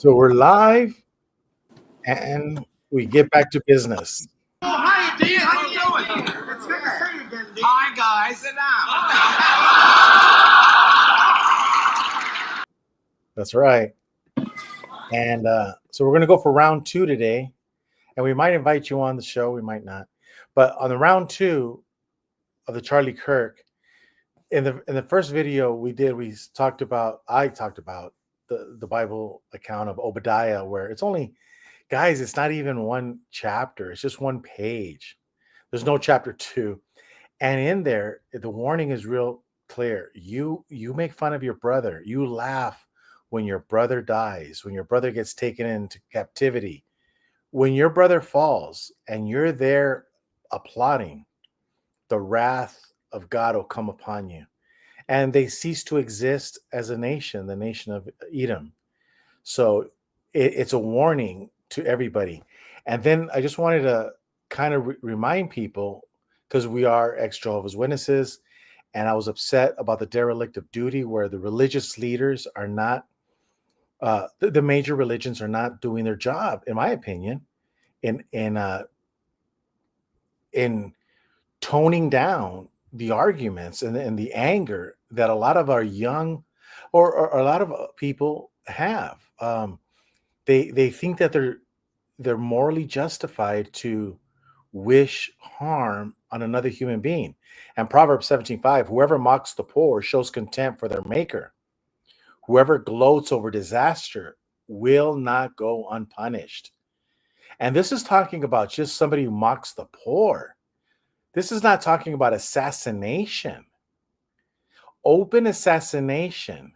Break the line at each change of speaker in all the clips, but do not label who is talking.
So we're live and we get back to business.
Oh, hi, Dean. How you doing? It's good to see you again, Dean. Hi, guys. Sit down.
That's right. And so we're going to go for round 2 today. And we might invite you on the show. We might not. But on the round 2 of the Charlie Kirk, in the first video we talked about the Bible account of Obadiah, where it's only, guys, it's not even one chapter. It's just one page. There's no chapter 2. And in there, the warning is real clear. You make fun of your brother. You laugh when your brother dies, when your brother gets taken into captivity, when your brother falls, and you're there applauding, the wrath of God will come upon you. And they cease to exist as a nation, the nation of Edom. So it's a warning to everybody. And then I just wanted to kind of remind people, because we are ex-Jehovah's Witnesses, and I was upset about the derelict of duty where the religious leaders are not, the major religions are not doing their job, in my opinion, in toning down the arguments and the anger that a lot of our young or a lot of people have. They think that they're morally justified to wish harm on another human being. And Proverbs 17:5, whoever mocks the poor shows contempt for their maker. Whoever gloats over disaster will not go unpunished. And this is talking about just somebody who mocks the poor. This is not talking about assassination. Open assassination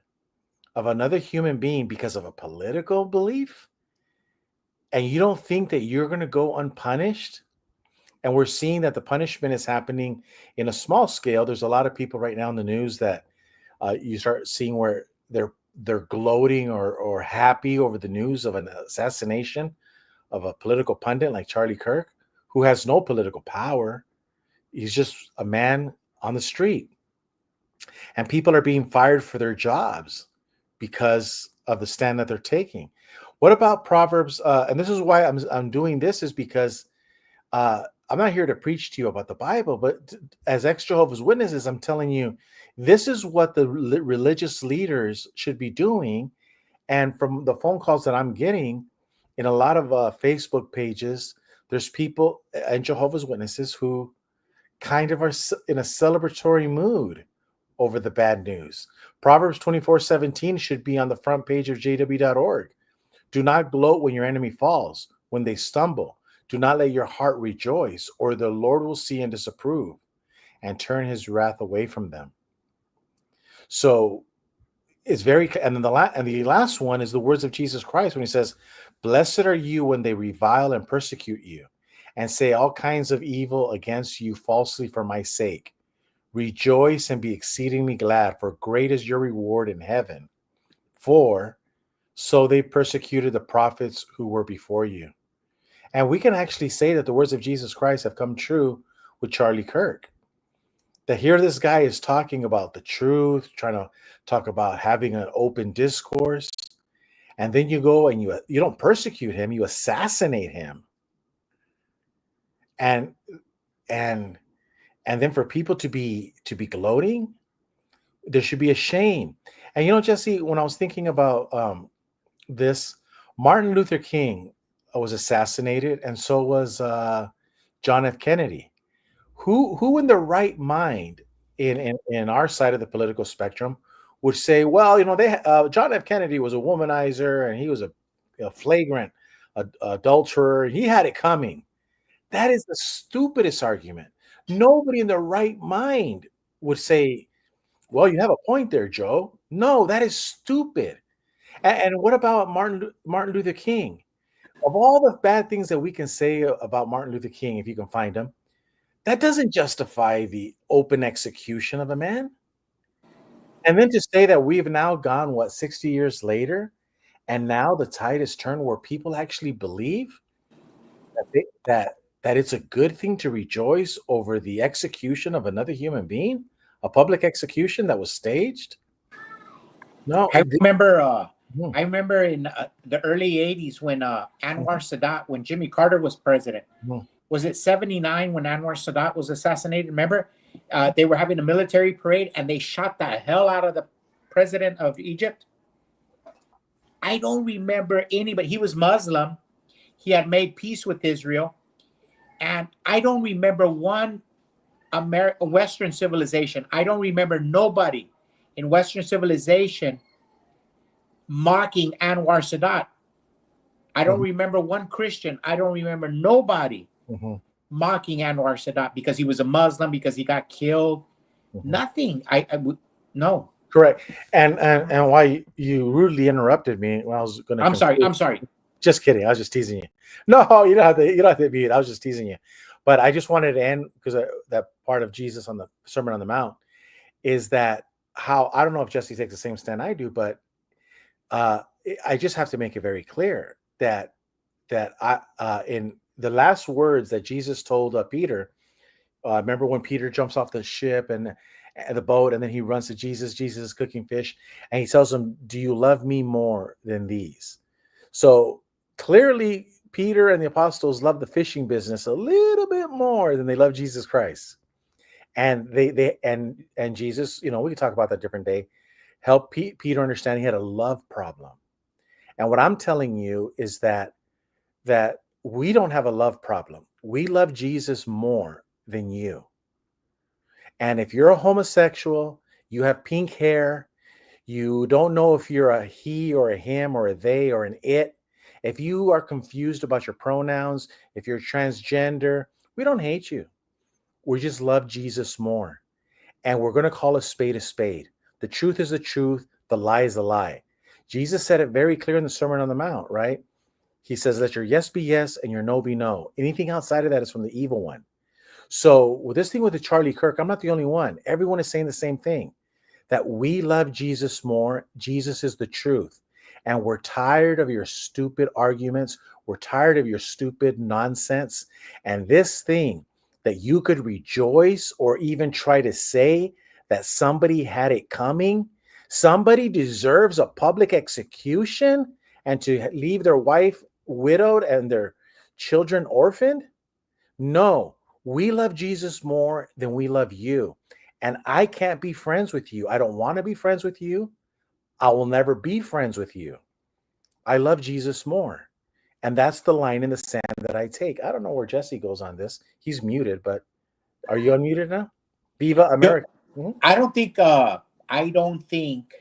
of another human being because of a political belief. And you don't think that you're going to go unpunished? And we're seeing that the punishment is happening in a small scale. There's a lot of people right now in the news that you start seeing where they're gloating or happy over the news of an assassination of a political pundit like Charlie Kirk, who has no political power. He's just a man on the street. And people are being fired for their jobs because of the stand that they're taking. What about Proverbs? And this is why I'm doing this, is because I'm not here to preach to you about the Bible, but as ex-Jehovah's Witnesses, I'm telling you, this is what the religious leaders should be doing. And from the phone calls that I'm getting in a lot of Facebook pages, there's people and Jehovah's Witnesses who kind of are in a celebratory mood over the bad news. Proverbs 24:17 should be on the front page of jw.org. Do not gloat when your enemy falls, when they stumble. Do not let your heart rejoice, or the Lord will see and disapprove and turn his wrath away from them. So it's very, and then the last one is the words of Jesus Christ when he says, blessed are you when they revile and persecute you and say all kinds of evil against you falsely for my sake. Rejoice and be exceedingly glad, for great is your reward in heaven. For so they persecuted the prophets who were before you. And we can actually say that the words of Jesus Christ have come true with Charlie Kirk. That here this guy is talking about the truth, trying to talk about having an open discourse. And then you go and you don't persecute him, you assassinate him. And then for people to be gloating, there should be a shame. And Jesse, when I was thinking about this, Martin Luther King was assassinated, and so was John F. Kennedy. Who in their right mind in our side of the political spectrum would say, well, John F. Kennedy was a womanizer and he was a flagrant adulterer. He had it coming. That is the stupidest argument. Nobody in their right mind would say, well, you have a point there, Joe. No, that is stupid. And what about Martin Luther King? Of all the bad things that we can say about Martin Luther King, if you can find them, that doesn't justify the open execution of a man. And then to say that we've now gone, 60 years later, and now the tide has turned where people actually believe that it's a good thing to rejoice over the execution of another human being, a public execution that was staged. No,
I remember
Mm,
I remember in the early 80s when Anwar Sadat, when Jimmy Carter was president,
mm,
was it 79 when Anwar Sadat was assassinated? Remember, they were having a military parade and they shot the hell out of the president of Egypt. I don't remember anybody. He was Muslim. He had made peace with Israel. And I don't remember one Western civilization. I don't remember nobody in Western civilization mocking Anwar Sadat. I don't
mhm,
remember one Christian. I don't remember nobody
mhm,
mocking Anwar Sadat because he was a Muslim, because he got killed.
mhm.
Nothing. No.
Correct. And why you rudely interrupted me when I was going to
I'm sorry.
conclude.
I'm sorry.
Just kidding. I was just teasing you. No, you don't have to. You don't have to be it. I was just teasing you. But I just wanted to end because that part of Jesus on the Sermon on the Mount is that how I don't know if Jesse takes the same stand I do, but uh, I just have to make it very clear that I in the last words that Jesus told Peter. Remember when Peter jumps off the ship and the boat, and then he runs to Jesus. Jesus is cooking fish, and he tells him, "Do you love me more than these?" So clearly, Peter and the apostles love the fishing business a little bit more than they love Jesus Christ. And and Jesus, we can talk about that different day. Help Peter understand he had a love problem. And what I'm telling you is that we don't have a love problem. We love Jesus more than you. And if you're a homosexual, you have pink hair, you don't know if you're a he or a him or a they or an it. If you are confused about your pronouns, if you're transgender, we don't hate you. We just love Jesus more. And we're going to call a spade a spade. The truth is the truth, the lie is the lie. Jesus said it very clear in the Sermon on the Mount, right? He says, let your yes be yes and your no be no. Anything outside of that is from the evil one. So with this thing with the Charlie Kirk, I'm not the only one. Everyone is saying the same thing, that we love Jesus more. Jesus is the truth. And we're tired of your stupid arguments. We're tired of your stupid nonsense. And this thing that you could rejoice or even try to say that somebody had it coming, somebody deserves a public execution and to leave their wife widowed and their children orphaned. No, we love Jesus more than we love you. And I can't be friends with you. I don't want to be friends with you. I will never be friends with you. I love Jesus more. And that's the line in the sand that I take. I don't know where Jesse goes on this. He's muted, but are you unmuted now? Viva America. Mhm.
I don't think,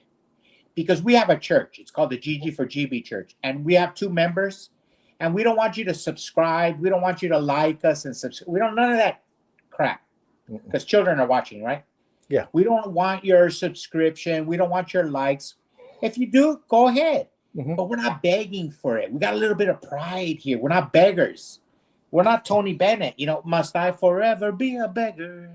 because we have a church. It's called the GG for GB Church. And we have 2 members. And we don't want you to subscribe. We don't want you to like us and subscribe. We don't, none of that crap. Because children are watching, right?
Yeah.
We don't want your subscription. We don't want your likes. If you do, go ahead.
Mhm.
But we're not begging for it. We got a little bit of pride here. We're not beggars. We're not Tony Bennett. Must I forever be a beggar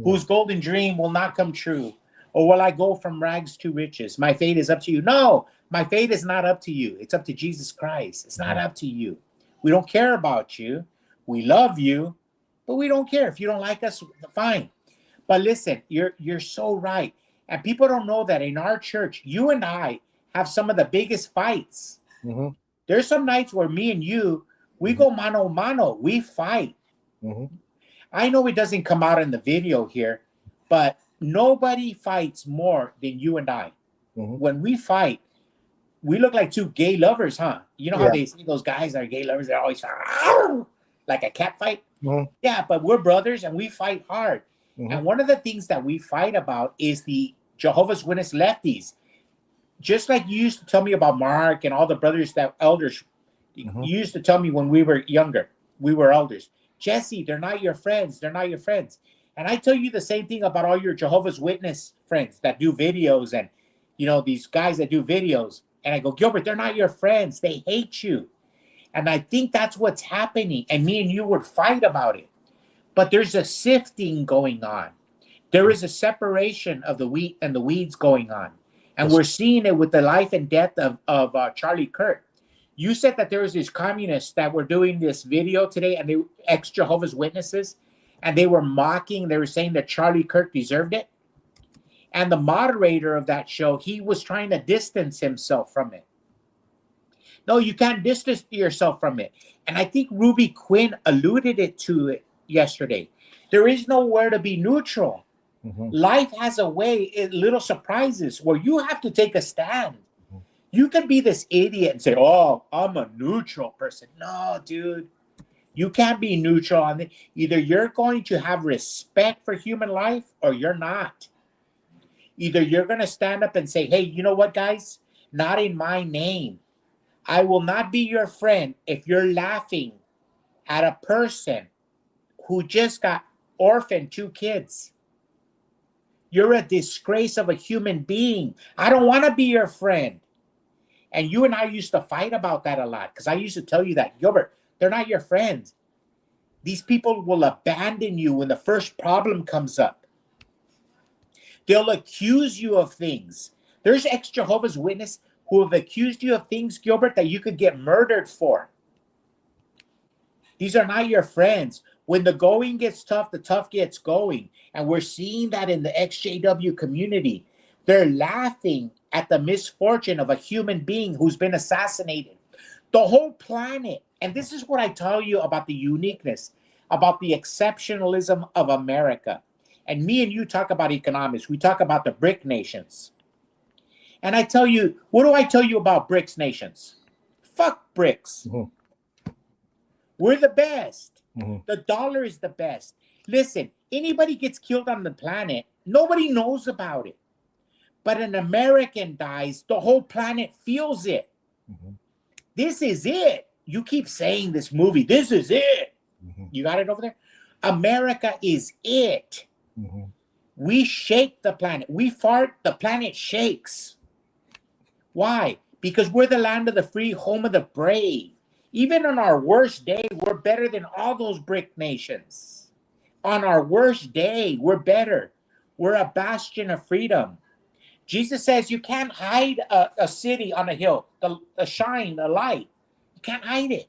whose golden dream will not come true? Or will I go from rags to riches? My fate is up to you. No, my fate is not up to you. It's up to Jesus Christ. It's not up to you. We don't care about you. We love you, but we don't care. If you don't like us, fine. But listen, you're so right. And people don't know that in our church, you and I have some of the biggest fights.
Mhm.
There's some nights where me and you, we go mano a mano. We fight.
Mhm.
I know it doesn't come out in the video here, but nobody fights more than you and I.
Mhm.
When we fight, we look like 2 gay lovers, huh? You know how
Yeah.
they say those guys are gay lovers? They're always like a cat fight.
Mhm.
Yeah, but we're brothers and we fight hard.
Mhm.
And one of the things that we fight about is the Jehovah's Witness lefties. Just like you used to tell me about Mark and all the brothers that elders, you used to tell me when we were younger, we were elders. Jesse, they're not your friends. They're not your friends. And I tell you the same thing about all your Jehovah's Witness friends that do videos and, these guys that do videos. And I go, Gilbert, they're not your friends. They hate you. And I think that's what's happening. And me and you would fight about it. But there's a sifting going on. There is a separation of the wheat and the weeds going on. And we're seeing it with the life and death of Charlie Kirk. You said that there was these communists that were doing this video today, and they ex-Jehovah's Witnesses, and they were mocking. They were saying that Charlie Kirk deserved it. And the moderator of that show, he was trying to distance himself from it. No, you can't distance yourself from it. And I think Ruby Quinn alluded to it yesterday. There is nowhere to be neutral.
Mm-hmm.
Life has a way, little surprises where you have to take a stand.
Mm-hmm.
You can be this idiot and say, oh, I'm a neutral person. No, dude. You can't be neutral on it. Either you're going to have respect for human life or you're not. Either you're going to stand up and say, hey, you know what, guys? Not in my name. I will not be your friend if you're laughing at a person who just got orphaned 2 kids. You're a disgrace of a human being. I don't want to be your friend. And you and I used to fight about that a lot because I used to tell you that, Gilbert, they're not your friends. These people will abandon you when the first problem comes up. They'll accuse you of things. There's ex-Jehovah's Witnesses who have accused you of things, Gilbert, that you could get murdered for. These are not your friends. When the going gets tough, the tough gets going. And we're seeing that in the EX-JW community. They're laughing at the misfortune of a human being who's been assassinated. The whole planet. And this is what I tell you about the uniqueness, about the exceptionalism of America. And me and you talk about economics. We talk about the BRIC nations. And I tell you, what do I tell you about BRICS nations? Fuck BRICS.
Mm-hmm.
We're the best.
Mm-hmm.
The dollar is the best. Listen, anybody gets killed on the planet, nobody knows about it. But an American dies, the whole planet feels it.
Mm-hmm.
This is it. You keep saying this movie, this is it.
Mm-hmm.
You got it over there? America is it.
Mm-hmm.
We shake the planet. We fart, the planet shakes. Why? Because we're the land of the free, home of the brave. Even on our worst day, we're better than all those BRIC nations. On our worst day, we're better. We're a bastion of freedom. Jesus says you can't hide a city on a hill, the shine, the light. You can't hide it.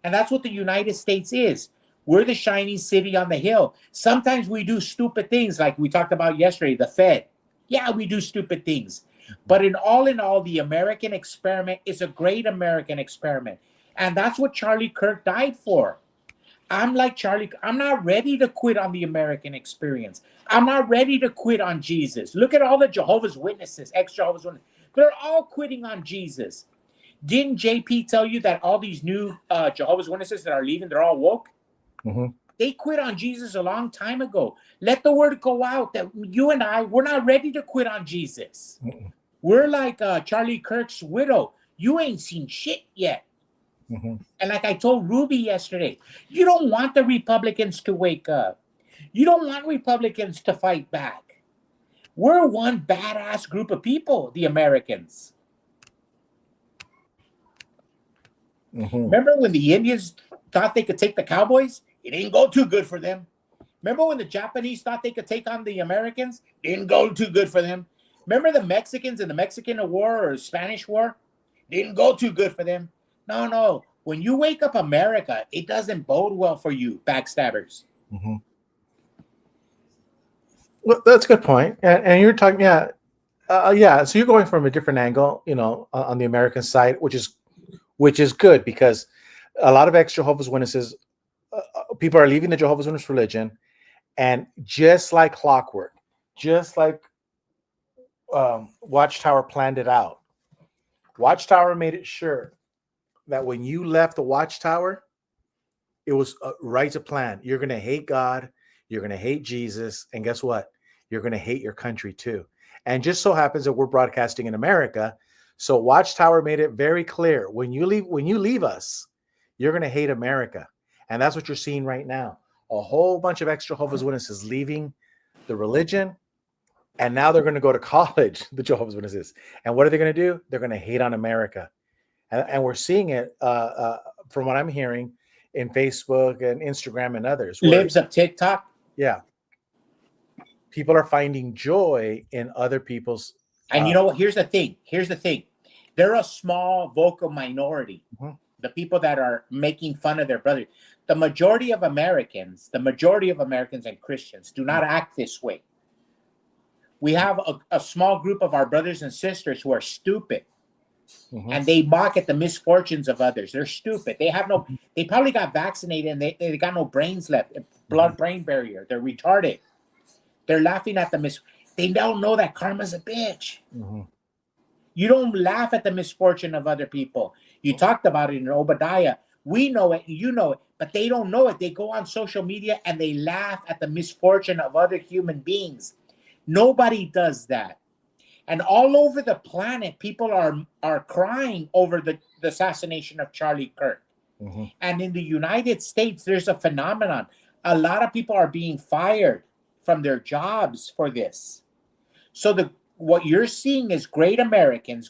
And that's what the United States is. We're the shining city on the hill. Sometimes we do stupid things like we talked about yesterday, the Fed. Yeah, we do stupid things. But in all, the American experiment is a great American experiment. And that's what Charlie Kirk died for. I'm like Charlie. I'm not ready to quit on the American experience. I'm not ready to quit on Jesus. Look at all the Jehovah's Witnesses, ex-Jehovah's Witnesses. They're all quitting on Jesus. Didn't JP tell you that all these new Jehovah's Witnesses that are leaving, they're all woke?
Mm-hmm.
They quit on Jesus a long time ago. Let the word go out that you and I, we're not ready to quit on Jesus.
Mm-hmm.
We're like Charlie Kirk's widow. You ain't seen shit yet.
Mm-hmm.
And like I told Ruby yesterday, you don't want the Republicans to wake up. You don't want Republicans to fight back. We're one badass group of people, the Americans.
Mm-hmm.
Remember when the Indians thought they could take the Cowboys? It didn't go too good for them. Remember when the Japanese thought they could take on the Americans? It didn't go too good for them. Remember the Mexicans in the Mexican War or Spanish War? Didn't go too good for them. No. When you wake up America, it doesn't bode well for you, backstabbers.
Mm-hmm. Well, that's a good point. And you're talking, yeah. So you're going from a different angle, on the American side, which is good because a lot of ex-Jehovah's Witnesses, people are leaving the Jehovah's Witness religion, and just like clockwork, just like Watchtower planned it out. Watchtower made it sure that when you left the Watchtower, it was right to plan. You're going to hate God. You're going to hate Jesus. And guess what? You're going to hate your country too. And just so happens that we're broadcasting in America. So Watchtower made it very clear. When you leave us, you're going to hate America. And that's what you're seeing right now. A whole bunch of ex-Jehovah's Witnesses leaving the religion. And now they're going to go to college, the Jehovah's Witnesses. And what are they going to do? They're going to hate on America. And we're seeing it from what I'm hearing in Facebook and Instagram and others.
Libs of TikTok?
Yeah. People are finding joy in other people's.
And you know what? Here's the thing. They're a small vocal minority.
Mm-hmm.
The people that are making fun of their brother. The majority of Americans and Christians do not act this way. We have a small group of our brothers and sisters who are stupid,
Mhm.
and they mock at the misfortunes of others. They're stupid. They probably got vaccinated and they got no brains left, blood-brain barrier. They're retarded. They're laughing at they don't know that karma's a bitch.
Mhm.
You don't laugh at the misfortune of other people. You talked about it in Obadiah. We know it, you know it, but they don't know it. They go on social media and they laugh at the misfortune of other human beings. Nobody does that. And all over the planet, people are crying over the assassination of Charlie Kirk.
Mhm.
And in the United States, there's a phenomenon. A lot of people are being fired from their jobs for this. So what you're seeing is great Americans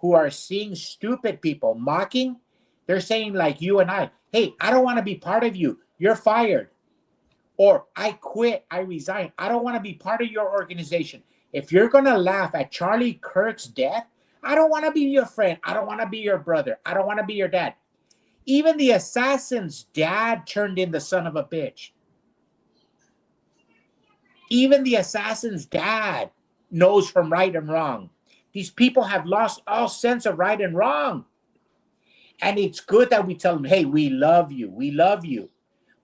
who are seeing stupid people mocking. They're saying, like you and I, hey, I don't want to be part of you. You're fired. Or I quit, I resign. I don't want to be part of your organization. If you're going to laugh at Charlie Kirk's death, I don't want to be your friend. I don't want to be your brother. I don't want to be your dad. Even the assassin's dad turned in the son of a bitch. Even the assassin's dad knows from right and wrong. These people have lost all sense of right and wrong. And it's good that we tell them, hey, we love you. We love you.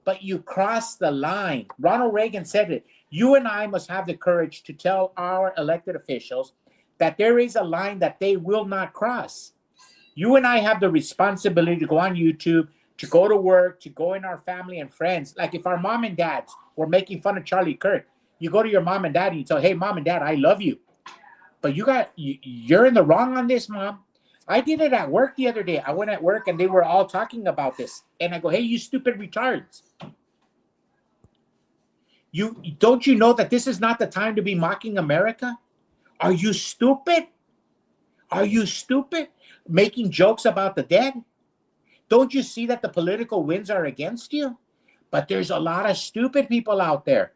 But you cross the line. Ronald Reagan said it. You and I must have the courage to tell our elected officials that there is a line that they will not cross. You and I have the responsibility to go on YouTube, to go to work, to go in our family and friends. Like if our mom and dads were making fun of Charlie Kirk, you go to your mom and dad and you tell, hey, mom and dad, I love you. But you're in the wrong on this, mom. I did it at work the other day. I went at work and they were all talking about this. And I go, hey, you stupid retards. Don't you know that this is not the time to be mocking America? Are you stupid? Are you stupid? Making jokes about the dead? Don't you see that the political winds are against you? But there's a lot of stupid people out there.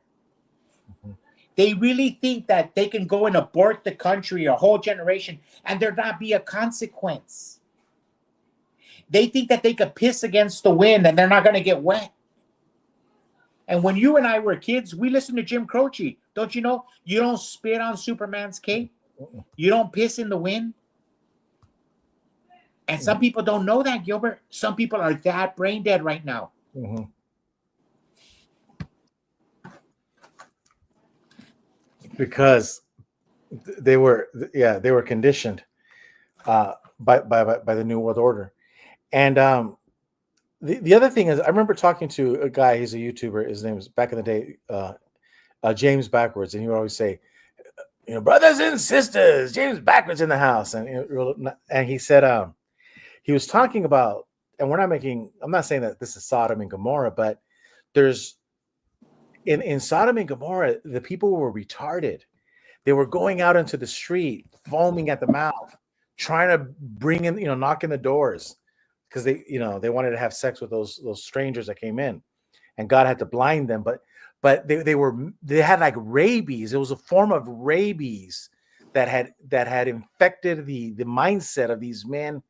They really think that they can go and abort the country, a whole generation, and there not be a consequence. They think that they could piss against the wind and they're not going to get wet. And when you and I were kids, we listened to Jim Croce. Don't you know? You don't spit on Superman's cape. You don't piss in the wind. And some people don't know that, Gilbert. Some people are that brain dead right now.
Mm-hmm. Because they were conditioned by the New World Order. And the other thing is, I remember talking to a guy. He's a YouTuber. His name was, back in the day, James Backwards, and he would always say, brothers and sisters, James Backwards in the house. And he said, he was talking about, and I'm not saying that this is Sodom and Gomorrah, but there's in Sodom and Gomorrah, the people were retarded. They were going out into the street, foaming at the mouth, trying to bring in, knocking the doors, because they wanted to have sex with those strangers that came in, and God had to blind them. But they had like rabies. It was a form of rabies that had infected the mindset of these men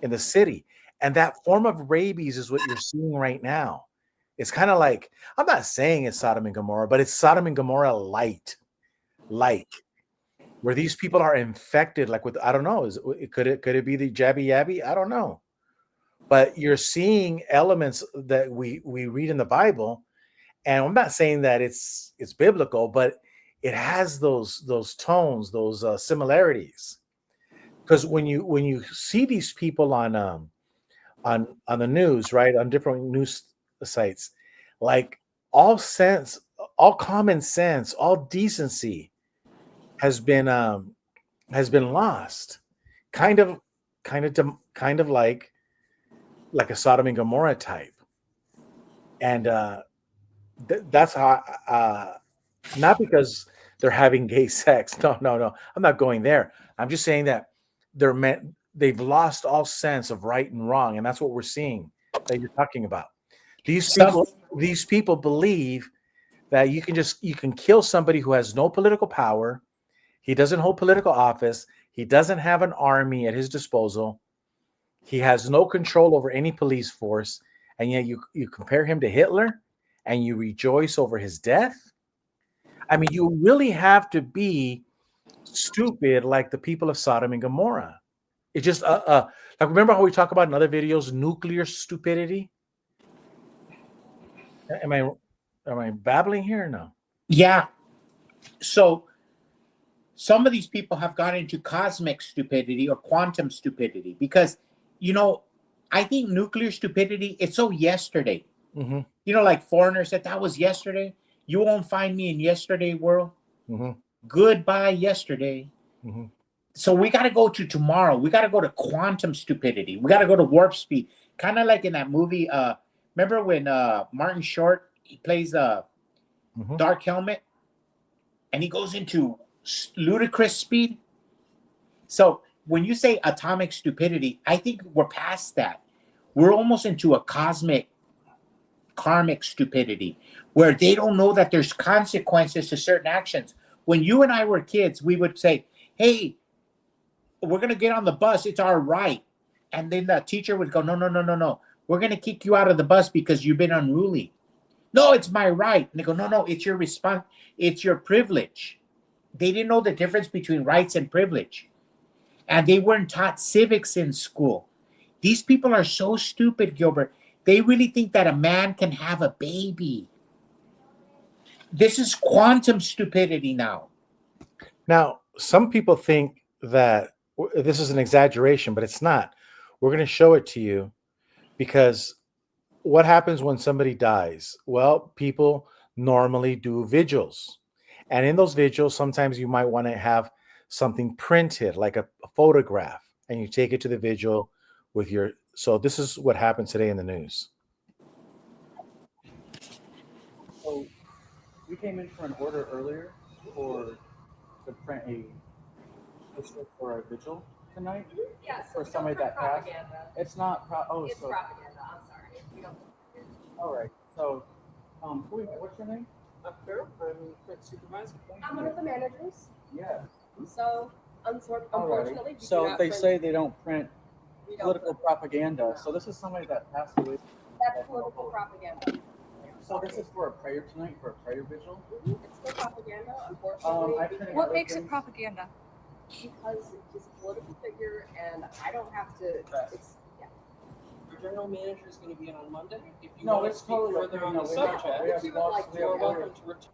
in the city. And that form of rabies is what you're seeing right now. It's kind of like, I'm not saying it's Sodom and Gomorrah, but it's Sodom and Gomorrah light, where these people are infected, like with, I don't know, could it be the jabby yabby? I don't know. But you're seeing elements that we read in the Bible, and I'm not saying that it's biblical, but it has those tones, those similarities. Because when you see these people on the news, right, on different news sites, like all common sense, all decency has been lost, kind of like a Sodom and Gomorrah type. And that's how, not because they're having gay sex. No. I'm not going there. I'm just saying that they've lost all sense of right and wrong. And that's what we're seeing that you're talking about. These people believe that you can kill somebody who has no political power. He doesn't hold political office. He doesn't have an army at his disposal. He has no control over any police force. And yet you compare him to Hitler and you rejoice over his death. I mean, you really have to be stupid like the people of Sodom and Gomorrah. It just like remember how we talk about in other videos nuclear stupidity? Am I babbling here or no?
Yeah. So some of these people have gone into cosmic stupidity or quantum stupidity because, I think nuclear stupidity, it's so yesterday.
Mm-hmm.
Like Foreigner said, that was yesterday. You won't find me in yesterday world.
Mm-hmm.
Goodbye, yesterday.
Mm-hmm.
So we got to go to tomorrow. We got to go to quantum stupidity. We got to go to warp speed. Kind of like in that movie. Remember when Martin Short, he plays
Mm-hmm.
Dark Helmet and he goes into ludicrous speed? So when you say atomic stupidity, I think we're past that. We're almost into a karmic stupidity where they don't know that there's consequences to certain actions. When you and I were kids, we would say, hey, we're going to get on the bus. It's our right. And then the teacher would go, no, no, no, no, no. We're going to kick you out of the bus because you've been unruly. No, it's my right. And they go, no, no, it's your response. It's your privilege. They didn't know the difference between rights and privilege. And they weren't taught civics in school. These people are so stupid, Gilbert. They really think that a man can have a baby. This is quantum stupidity now.
Now, some people think that this is an exaggeration, but it's not. We're going to show it to you because what happens when somebody dies? Well, people normally do vigils. And in those vigils, sometimes you might want to have something printed, like a photograph, and you take it to the vigil with your. So this is what happened today in the news.
So we came in for an order earlier to print a poster for our vigil tonight.
Yeah, so
for
we
somebody
don't print
that passed.
propaganda.
It's not.
It's propaganda. I'm sorry. We don't.
All right. So, what's your name?
I'm Kirk. I'm print supervisor.
I'm one of the managers.
Yes.
So, unfortunately, we do
So
not
they
print-
say they don't print
we don't
political
print-
propaganda. So this is somebody that passed away.
That's political propaganda.
So this is for a prayer tonight, for a prayer vigil.
It's still propaganda, unfortunately.
I printed
What
other
makes it
things.
propaganda?
Because he's a political figure, and I don't have to. It's
Our general manager is going to be in on Monday. If you
No,
want to
it's
speak
totally
further
okay.
on
No,
the
we have-
subject,
we have
you would
lost-
like
we
to
have
you're
know.
welcome to return.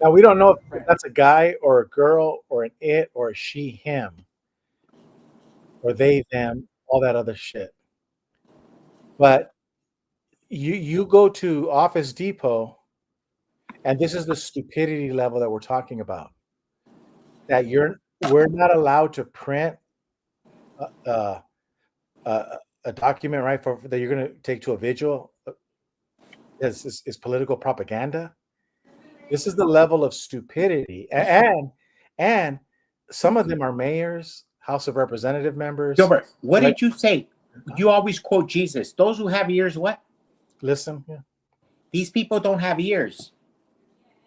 Now, we don't know if that's a guy or a girl or an it or a she, him, or they, them, all that other shit. But you go to Office Depot, and this is the stupidity level that we're talking about. That we're not allowed to print a document, right, that you're going to take to a vigil. Is political propaganda. This is the level of stupidity, and some of them are mayors, House of Representative members.
Gilbert, what
Like-
did you say? You always quote Jesus. Those who have ears, what?
Listen, yeah.
These people don't have ears.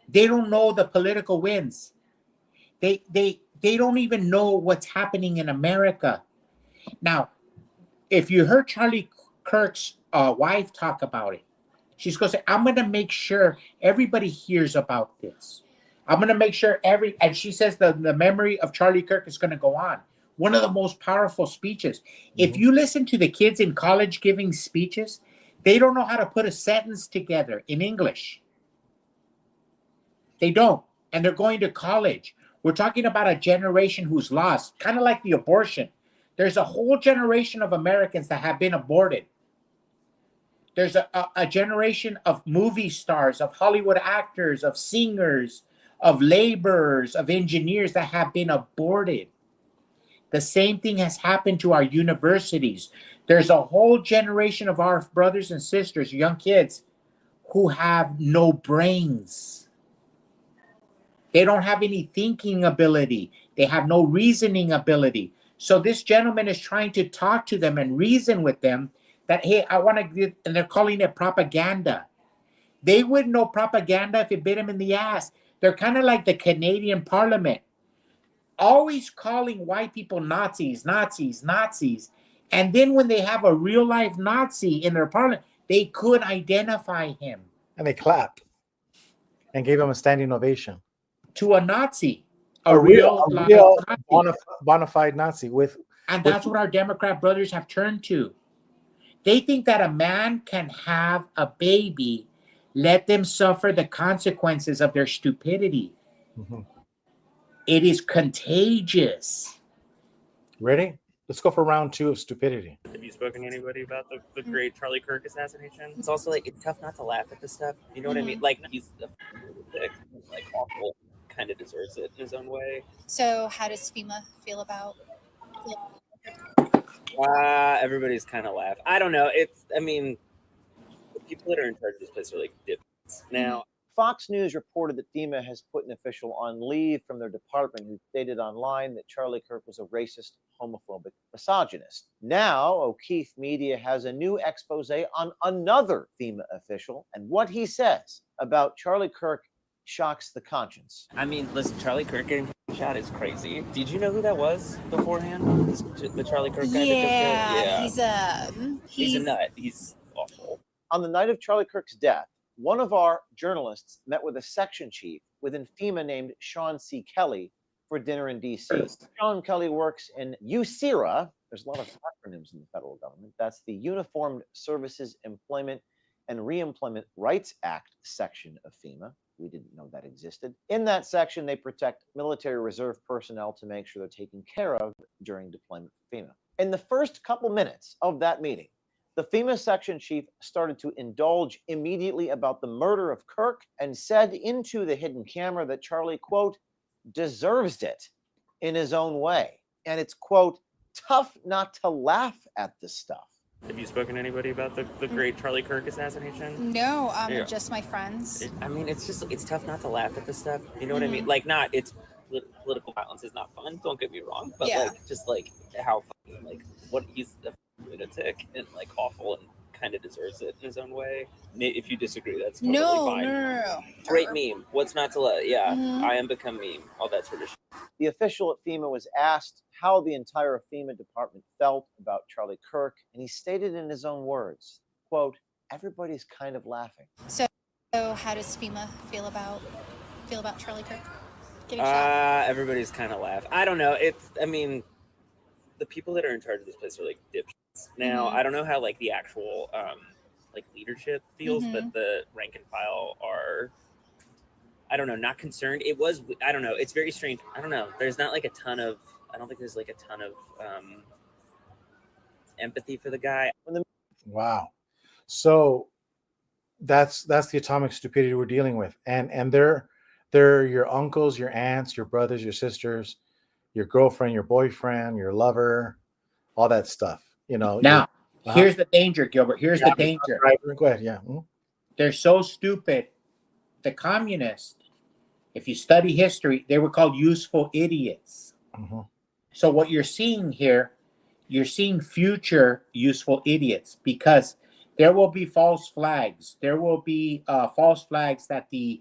They don't know the political winds. They don't even know what's happening in America. Now, if you heard Charlie Kirk's wife talk about it, she's going to say, I'm going to make sure everybody hears about this. I'm going to make sure and she says the memory of Charlie Kirk is going to go on. One of the most powerful speeches. If you listen to the kids in college giving speeches, they don't know how to put a sentence together in English. They don't. And they're going to college. We're talking about a generation who's lost, kind of like the abortion. There's a whole generation of Americans that have been aborted. There's a generation of movie stars, of Hollywood actors, of singers, of laborers, of engineers that have been aborted. The same thing has happened to our universities. There's a whole generation of our brothers and sisters, young kids, who have no brains. They don't have any thinking ability. They have no reasoning ability. So this gentleman is trying to talk to them and reason with them that, hey, I want to get, and they're calling it propaganda. They wouldn't know propaganda if it bit them in the ass. They're kind of like the Canadian Parliament, always calling white people Nazis, Nazis, Nazis. And then when they have a real life Nazi in their parliament, they could identify him.
And they clap. and gave him a standing ovation.
To a Nazi,
A real
Nazi.
bona fide Nazi
And that's what our Democrat brothers have turned to. They think that a man can have a baby, let them suffer the consequences of their stupidity.
Mhm.
It is contagious.
Ready? Let's go for round 2 of stupidity.
Have you spoken to anybody about the great Charlie Kirk assassination? It's also like it's tough not to laugh at this stuff. You know what I mean? Like he's like awful, kind of deserves it in his own way.
So how does FEMA feel about?
Everybody's kind of laugh. I don't know. I mean, the people that are in charge of this place are like dipshits. Now,
Fox News reported that FEMA has put an official on leave from their department who stated online that Charlie Kirk was a racist, homophobic misogynist. Now, O'Keefe Media has a new expose on another FEMA official, and what he says about Charlie Kirk shocks the conscience.
I mean, listen, Charlie Kirk getting shot is crazy. Did you know who that was beforehand? The Charlie Kirk guy?
Yeah,
he's a nut. He's awful.
On the night of Charlie Kirk's death, one of our journalists met with a section chief within FEMA named Sean C. Kelly for dinner in D.C. Sean Kelly works in USERA. There's a lot of acronyms in the federal government. That's the Uniformed Services Employment and Reemployment Rights Act section of FEMA. We didn't know that existed. In that section, they protect military reserve personnel to make sure they're taken care of during deployment for FEMA. In the first couple minutes of that meeting, the FEMA section chief started to indulge immediately about the murder of Kirk and said into the hidden camera that Charlie, quote, deserves it in his own way. And it's, quote, tough not to laugh at this stuff.
Have you spoken to anybody about the great Charlie Kirk assassination?
No, just my friends.
I mean, it's tough not to laugh at this stuff. You know what I mean? Like, political violence is not fun. Don't get me wrong, but like how funny, like what he's a lunatic and like awful and kind of deserves it in his own way. If you disagree, that's totally fine. No. Great meme. What's not to let? Yeah, I am become meme. All that sort of shit.
The official at FEMA was asked how the entire FEMA department felt about Charlie Kirk, and he stated in his own words, quote, everybody's kind of laughing.
So how does FEMA feel about Charlie Kirk getting shot?
Everybody's kind of laugh. I don't know. I mean, the people that are in charge of this place are like dipshits. Now, I don't know how like the actual like leadership feels, but the rank and file are, I don't know, not concerned. I don't know. It's very strange. I don't know. There's not like a ton of, I don't think there's like a ton of empathy for the guy.
Wow. So that's the atomic stupidity we're dealing with. And they're your uncles, your aunts, your brothers, your sisters, your girlfriend, your boyfriend, your lover, all that stuff. You know.
Now, here's the danger, Gilbert. Here's the danger.
Right. Go ahead. Yeah.
They're so stupid. The communists, if you study history, they were called useful idiots. So what you're seeing here, you're seeing future useful idiots, because there will be false flags. There will be false flags that the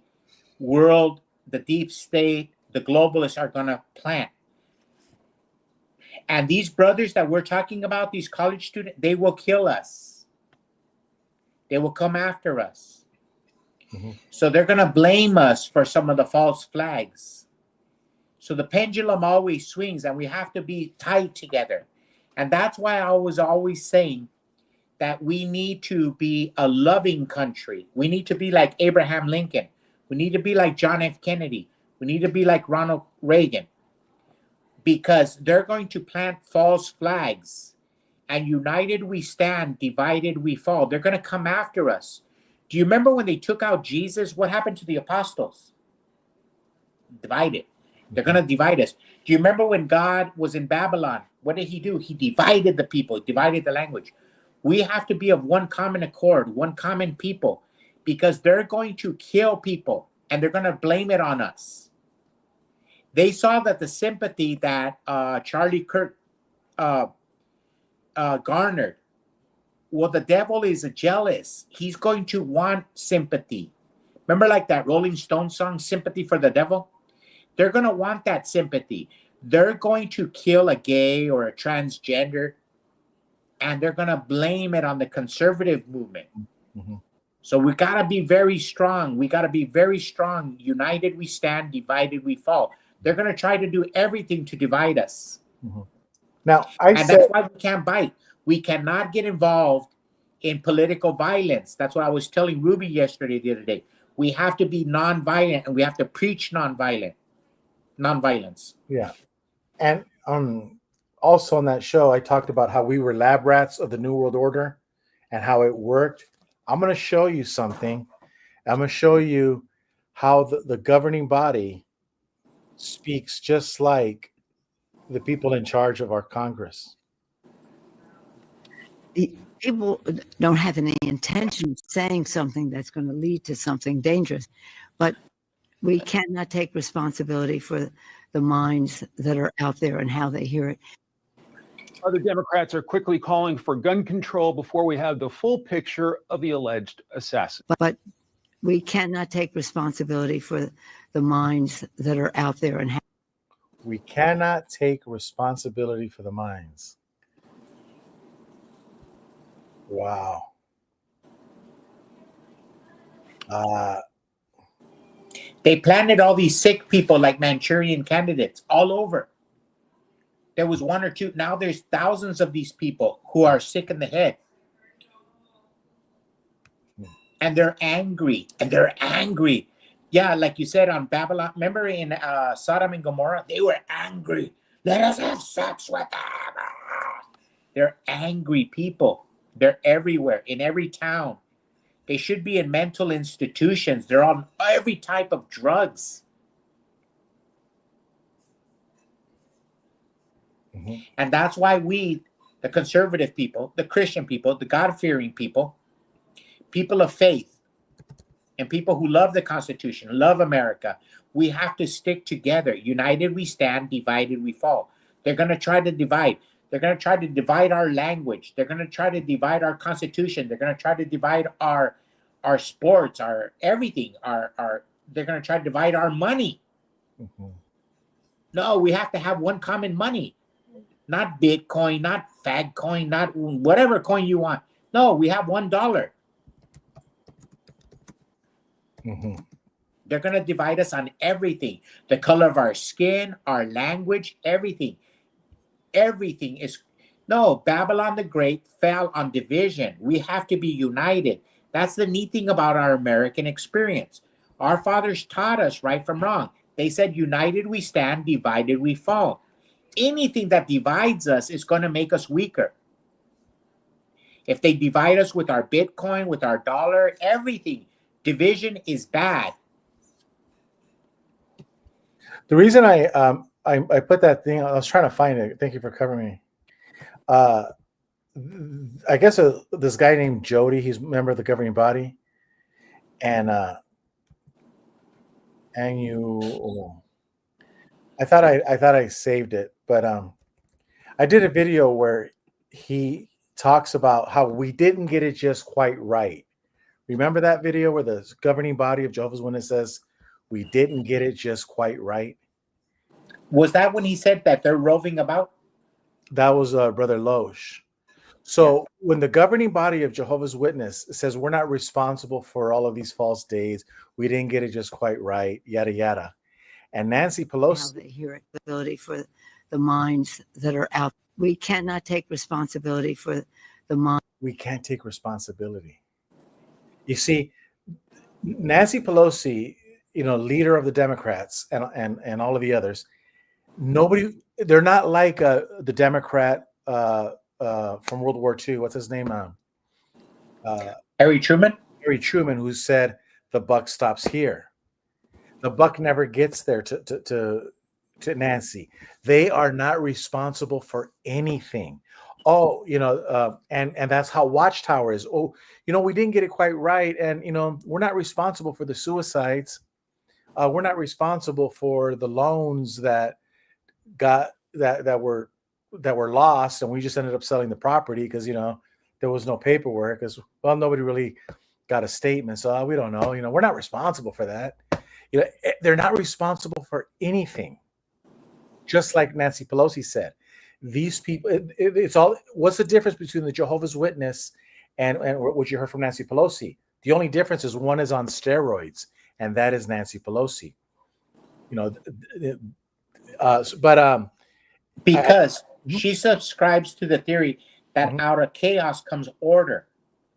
world, the deep state, the globalists are going to plant. And these brothers that we're talking about, these college students, they will kill us. They will come after us. So they're going to blame us for some of the false flags. So the pendulum always swings, and we have to be tied together. And that's why I was always saying that we need to be a loving country. We need to be like Abraham Lincoln. We need to be like John F. Kennedy. We need to be like Ronald Reagan. Because they're going to plant false flags. And united we stand, divided we fall. They're going to come after us. Do you remember when they took out Jesus? What happened to the apostles? Divided. They're going to divide us. Do you remember when God was in Babylon? What did he do? He divided the people, divided the language. We have to be of one common accord, one common people, because they're going to kill people and they're going to blame it on us. They saw that the sympathy that Charlie Kirk garnered, well, the devil is jealous. He's going to want sympathy. Remember like that Rolling Stones song, Sympathy for the Devil? They're going to want that sympathy. They're going to kill a gay or a transgender, and they're going to blame it on the conservative movement. So we got to be very strong. We got to be very strong. United we stand, divided we fall. They're going to try to do everything to divide us.
Now,
And that's why we can't bite. We cannot get involved in political violence. That's what I was telling Ruby yesterday, the other day. We have to be nonviolent, and we have to preach nonviolence.
Yeah. And also on that show, I talked about how we were lab rats of the New World Order and how it worked. I'm going to show you something. I'm going to show you how the governing body speaks just like the people in charge of our Congress.
The people don't have any intention of saying something that's going to lead to something dangerous, but we cannot take responsibility for the minds that are out there and how they hear it.
Other Democrats are quickly calling for gun control before we have the full picture of the alleged assassin.
But we cannot take responsibility for the minds that are out there and how.
We cannot take responsibility for the minds. Wow.
They planted all these sick people like Manchurian candidates all over. There was one or two. Now there's thousands of these people who are sick in the head. And they're angry. Yeah, like you said on Babylon. Remember in Sodom and Gomorrah? They were angry. Let us have sex with them. They're angry people. They're everywhere, in every town. They should be in mental institutions. They're on every type of drugs. And that's why we, the conservative people, the Christian people, the God-fearing people, people of faith, and people who love the Constitution, love America, we have to stick together. United we stand, divided we fall. They're going to try to divide. They're going to try to divide our language. They're going to try to divide our Constitution. They're going to try to divide our sports, our everything. They're going to try to divide our money. No, we have to have one common money. Not Bitcoin, not fag coin, not whatever coin you want. No, we have $1. They're going to divide us on everything. The color of our skin, our language, everything. Everything is... No, Babylon the Great fell on division. We have to be united. That's the neat thing about our American experience. Our fathers taught us right from wrong. They said, united we stand, divided we fall. Anything that divides us is going to make us weaker. If they divide us with our Bitcoin, with our dollar, everything, division is bad.
The reason I put that thing, I was trying to find it. Thank you for covering me. I guess this guy named Jody, he's a member of the governing body, and I thought I saved it, but I did a video where he talks about how we didn't get it just quite right. Remember that video where the governing body of Jehovah's Witnesses says we didn't get it just quite right?
Was that when he said that they're roving about?
That was Brother Loesch. So when the governing body of Jehovah's Witness says we're not responsible for all of these false days, we didn't get it just quite right, yada yada. And Nancy Pelosi,
how they hear it, ability for the minds that are out. We cannot take responsibility for the mind.
We can't take responsibility. You see, Nancy Pelosi, leader of the Democrats and all of the others, they're not like the Democrat from World War II. What's his name?
Harry Truman?
Harry Truman, who said the buck stops here. The buck never gets there to Nancy. They are not responsible for anything. Oh, and that's how Watchtower is. Oh, we didn't get it quite right, and we're not responsible for the suicides. We're not responsible for the loans that were lost, and we just ended up selling the property because there was no paperwork. Because nobody really got a statement, so we don't know. We're not responsible for that. They're not responsible for anything. Just like Nancy Pelosi said, these people, it's all. What's the difference between the Jehovah's Witness and what you heard from Nancy Pelosi? The only difference is one is on steroids, and that is Nancy Pelosi.
Because she subscribes to the theory that
Mhm.
out of chaos comes order.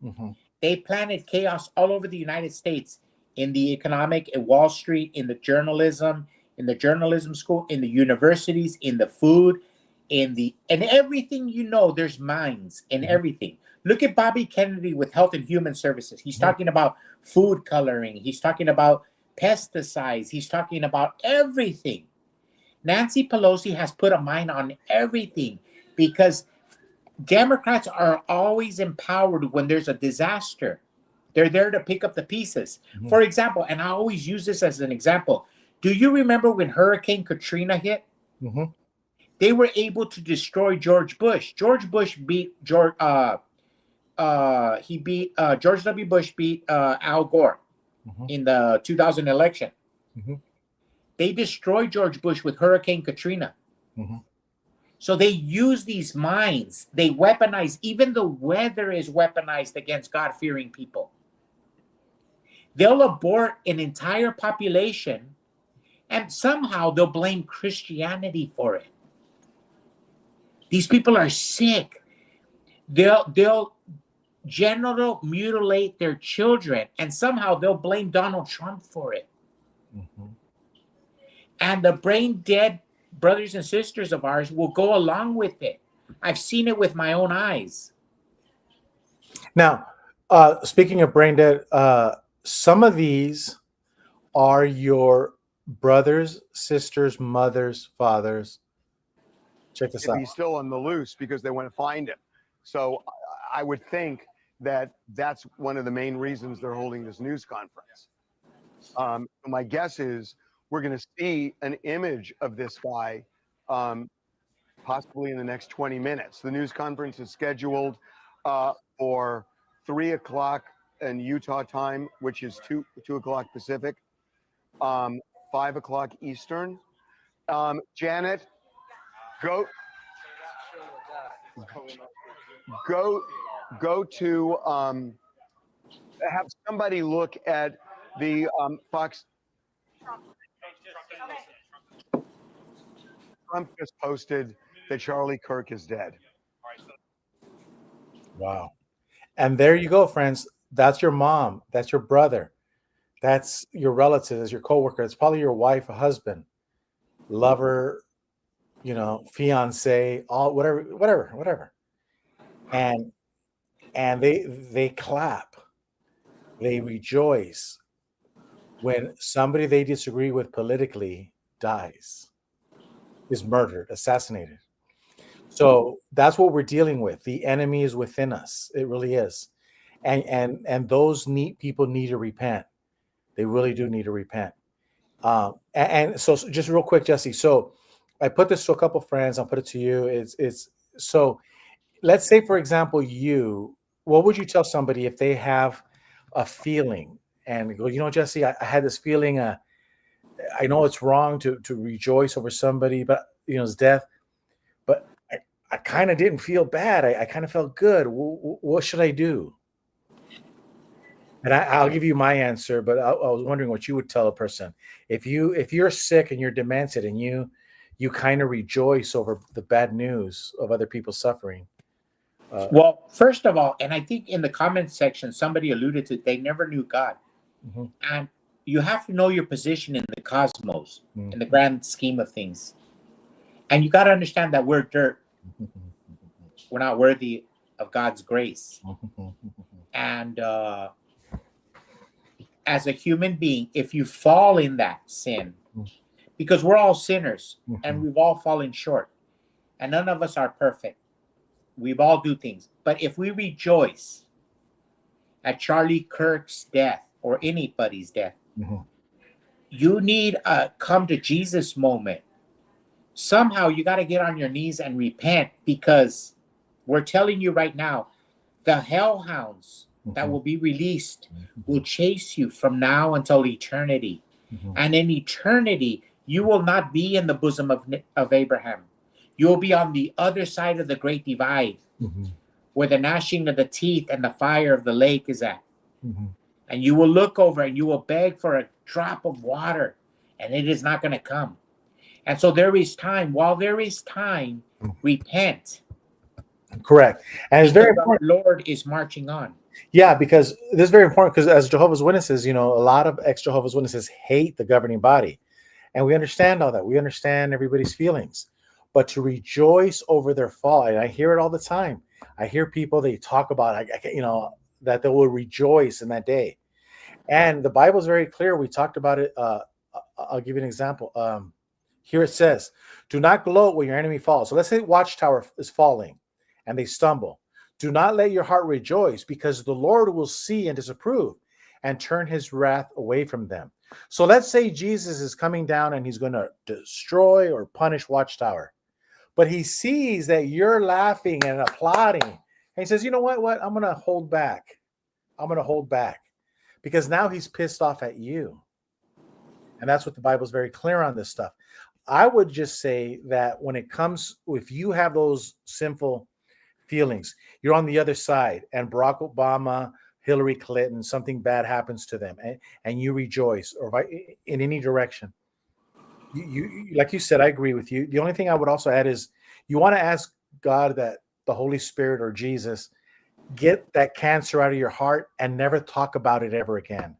Mhm.
They planted chaos all over the United States, in the economic, in Wall Street, in the journalism school, in the universities, in the food, and everything. There's minds in everything. Look at Bobby Kennedy with Health and Human Services. He's talking about food coloring. He's talking about pesticides. He's talking about everything. Nancy Pelosi has put a mind on everything because Democrats are always empowered when there's a disaster. They're there to pick up the pieces. For example, and I always use this as an example. Do you remember when Hurricane Katrina hit? They were able to destroy George Bush. George Bush beat George W. Bush beat Al Gore in the 2000 election. They destroyed George Bush with Hurricane Katrina. So they use these minds. They weaponize. Even the weather is weaponized against God-fearing people. They'll abort an entire population, and somehow they'll blame Christianity for it. These people are sick. They'll genital mutilate their children, and somehow they'll blame Donald Trump for it. And the brain dead brothers and sisters of ours will go along with it. I've seen it with my own eyes.
Now, speaking of brain dead, some of these are your brothers, sisters, mothers, fathers. Check this out.
He's still on the loose because they want to find him. So I would think that that's one of the main reasons they're holding this news conference. My guess is we're going to see an image of this guy possibly in the next 20 minutes. The news conference is scheduled for 3 o'clock in Utah time, which is 2 o'clock Pacific, 5 o'clock Eastern. Janet, go to have somebody look at the Fox. Trump just posted that Charlie Kirk is dead.
Wow. And there you go, friends. That's your mom. That's your brother. That's your relative. That's your coworker. It's probably your wife, a husband, lover, fiance, all whatever. And they clap. They rejoice when somebody they disagree with politically dies, is murdered, assassinated. So that's what we're dealing with. The enemy is within us. It really is. And those people need to repent. They really do need to repent. And so just real quick, Jesse. So I put this to a couple friends. I'll put it to you. It's so let's say, for example, what would you tell somebody if they have a feeling and go, Jesse, I had this feeling, I know it's wrong to rejoice over somebody, but his death, but I kind of didn't feel bad. I kind of felt good. What should I do? And I'll give you my answer, but I was wondering what you would tell a person if you're sick and you're demented and you kind of rejoice over the bad news of other people suffering.
Well, first of all, and I think in the comments section somebody alluded to they never knew God, and you have to know your position in the cosmos, in the grand scheme of things, and you got to understand that we're dirt. We're not worthy of God's grace, and as a human being, if you fall in that sin, because we're all sinners and we've all fallen short, and none of us are perfect. We've all do things. But if we rejoice at Charlie Kirk's death or anybody's death, you need a come to Jesus moment. Somehow you got to get on your knees and repent, because we're telling you right now, the hellhounds that will be released will chase you from now until eternity. And in eternity, you will not be in the bosom of Abraham. You'll be on the other side of the great divide, where the gnashing of the teeth and the fire of the lake is at. and you will look over and you will beg for a drop of water, and it is not going to come. And so there is time. While there is time, repent.
Correct. And it's very
because our
important.
Lord is marching on.
Yeah, because this is very important because as Jehovah's Witnesses, a lot of ex-Jehovah's Witnesses hate the governing body. And we understand all that. We understand everybody's feelings. But to rejoice over their fall, and I hear it all the time. I hear people, they talk about, that they will rejoice in that day. And the Bible is very clear. We talked about it. I'll give you an example. Here it says, do not gloat when your enemy falls. So let's say Watchtower is falling and they stumble. Do not let your heart rejoice, because the Lord will see and disapprove and turn his wrath away from them. So let's say Jesus is coming down and he's going to destroy or punish Watchtower. But he sees that you're laughing and applauding. And he says, you know what? I'm going to hold back. I'm going to hold back. Because now he's pissed off at you. And that's what the Bible is very clear on this stuff. I would just say that when it comes, if you have those sinful feelings, you're on the other side, and Barack Obama, Hillary Clinton, something bad happens to them, and you rejoice, or in any direction. You like you said, I agree with you. The only thing I would also add is you want to ask God that the Holy Spirit or Jesus get that cancer out of your heart and never talk about it ever again.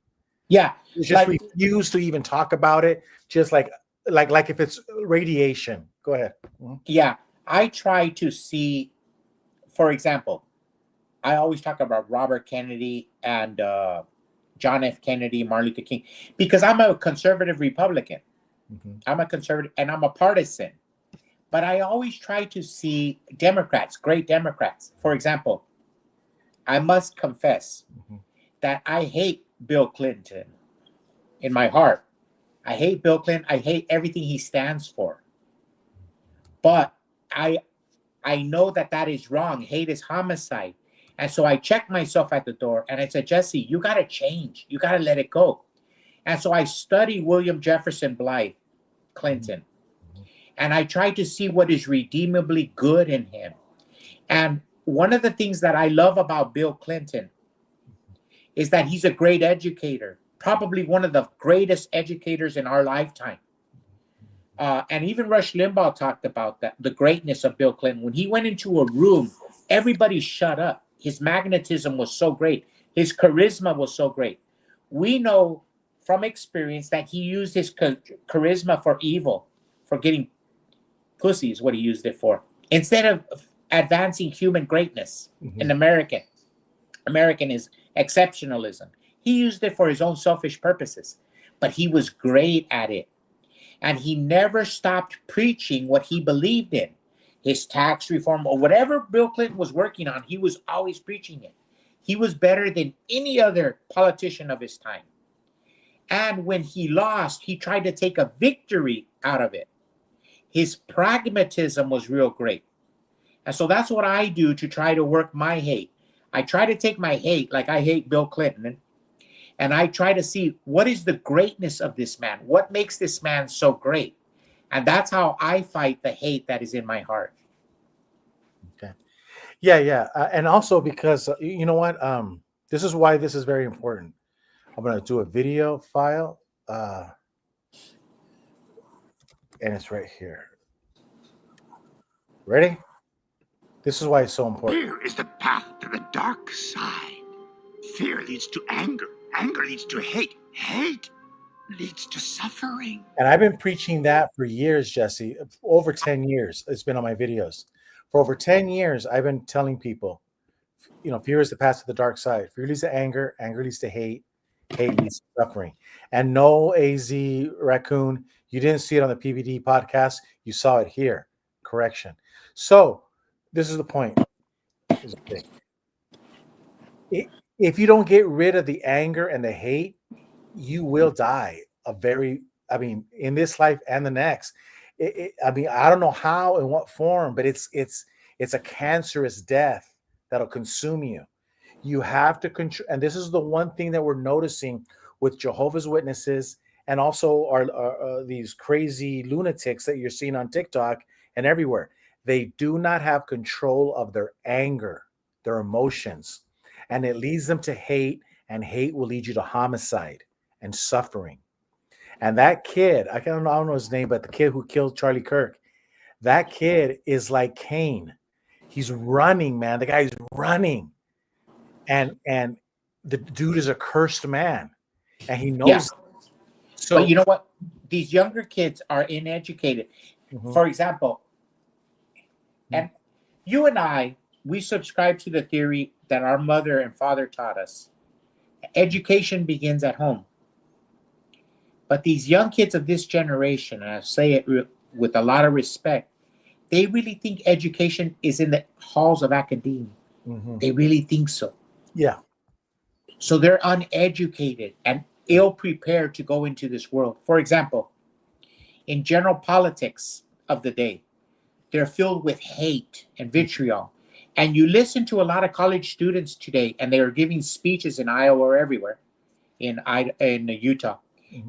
Yeah,
just refuse to even talk about it. Just like if it's radiation. Go ahead.
Yeah, I try to see. For example, I always talk about Robert Kennedy and John F. Kennedy, Martin Luther King, because I'm a conservative Republican. Mm-hmm. I'm a conservative and I'm a partisan. But I always try to see Democrats, great Democrats. For example, I must confess that I hate Bill Clinton in my heart. I hate Bill Clinton. I hate everything he stands for. But I know that is wrong. Hate is homicide. And so I checked myself at the door and I said, Jesse, you got to change. You got to let it go. And so I study William Jefferson Blythe Clinton. And I try to see what is redeemably good in him. And one of the things that I love about Bill Clinton is that he's a great educator, probably one of the greatest educators in our lifetime. And even Rush Limbaugh talked about that, the greatness of Bill Clinton. When he went into a room, everybody shut up. His magnetism was so great. His charisma was so great. We know from experience that he used his charisma for evil, for getting pussy is what he used it for. Instead of advancing human greatness in American is exceptionalism. He used it for his own selfish purposes, but he was great at it. And he never stopped preaching what he believed in. His tax reform or whatever Bill Clinton was working on, he was always preaching it. He was better than any other politician of his time. And when he lost, he tried to take a victory out of it. His pragmatism was real great. And so that's what I do to try to work my hate. I try to take my hate, like I hate Bill Clinton, and I try to see what is the greatness of this man? What makes this man so great? And that's how I fight the hate that is in my heart.
Okay. Yeah. And also because, you know what? This is why this is very important. I'm going to do a video file. And it's right here. Ready? This is why it's so important.
Fear is the path to the dark side. Fear leads to anger. Anger leads to hate. Hate leads to suffering.
And I've been preaching that for years, Jesse. Over 10 years. It's been on my videos. For over 10 years, I've been telling people, fear is the path to the dark side. Fear leads to anger. Anger leads to hate. Hate leads to suffering. And no, AZ Raccoon, you didn't see it on the PBD podcast. You saw it here. Correction. So this is the point. If you don't get rid of the anger and the hate, you will die in this life and the next. I don't know how, in what form, but it's a cancerous death that'll consume you. You have to control, and this is the one thing that we're noticing with Jehovah's Witnesses and also our these crazy lunatics that you're seeing on TikTok and everywhere. They do not have control of their anger, their emotions, and it leads them to hate and hate will lead you to homicide and suffering. And that kid, I don't know his name, but the kid who killed Charlie Kirk, that kid is like Cain. He's running, man. The guy's running, and the dude is a cursed man, and he knows. So,
but you know what? These younger kids are uneducated. For example, and you and I, we subscribe to the theory that our mother and father taught us. Education begins at home. But these young kids of this generation, and I say it with a lot of respect, they really think education is in the halls of academia. They really think so.
Yeah.
So they're uneducated and ill-prepared to go into this world. For example, in general politics of the day, they're filled with hate and vitriol. And you listen to a lot of college students today, and they are giving speeches in Iowa or everywhere, in Utah.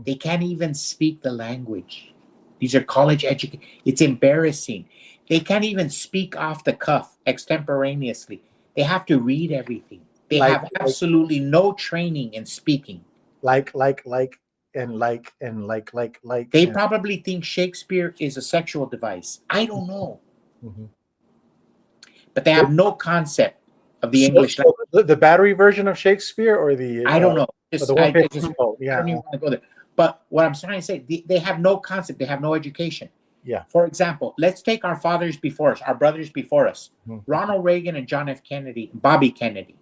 They can't even speak the language. These are college educated. It's embarrassing. They can't even speak off the cuff extemporaneously. They have to read everything. They have absolutely no training in speaking. They probably think Shakespeare is a sexual device. I don't know. But they have no concept of the English language.
The battery version of Shakespeare, or the
I don't know.
I don't even
want to go there. But what I'm trying to say, they have no concept. They have no education.
Yeah.
For example, let's take our fathers before us, our brothers before us, Ronald Reagan and John F. Kennedy, Bobby Kennedy,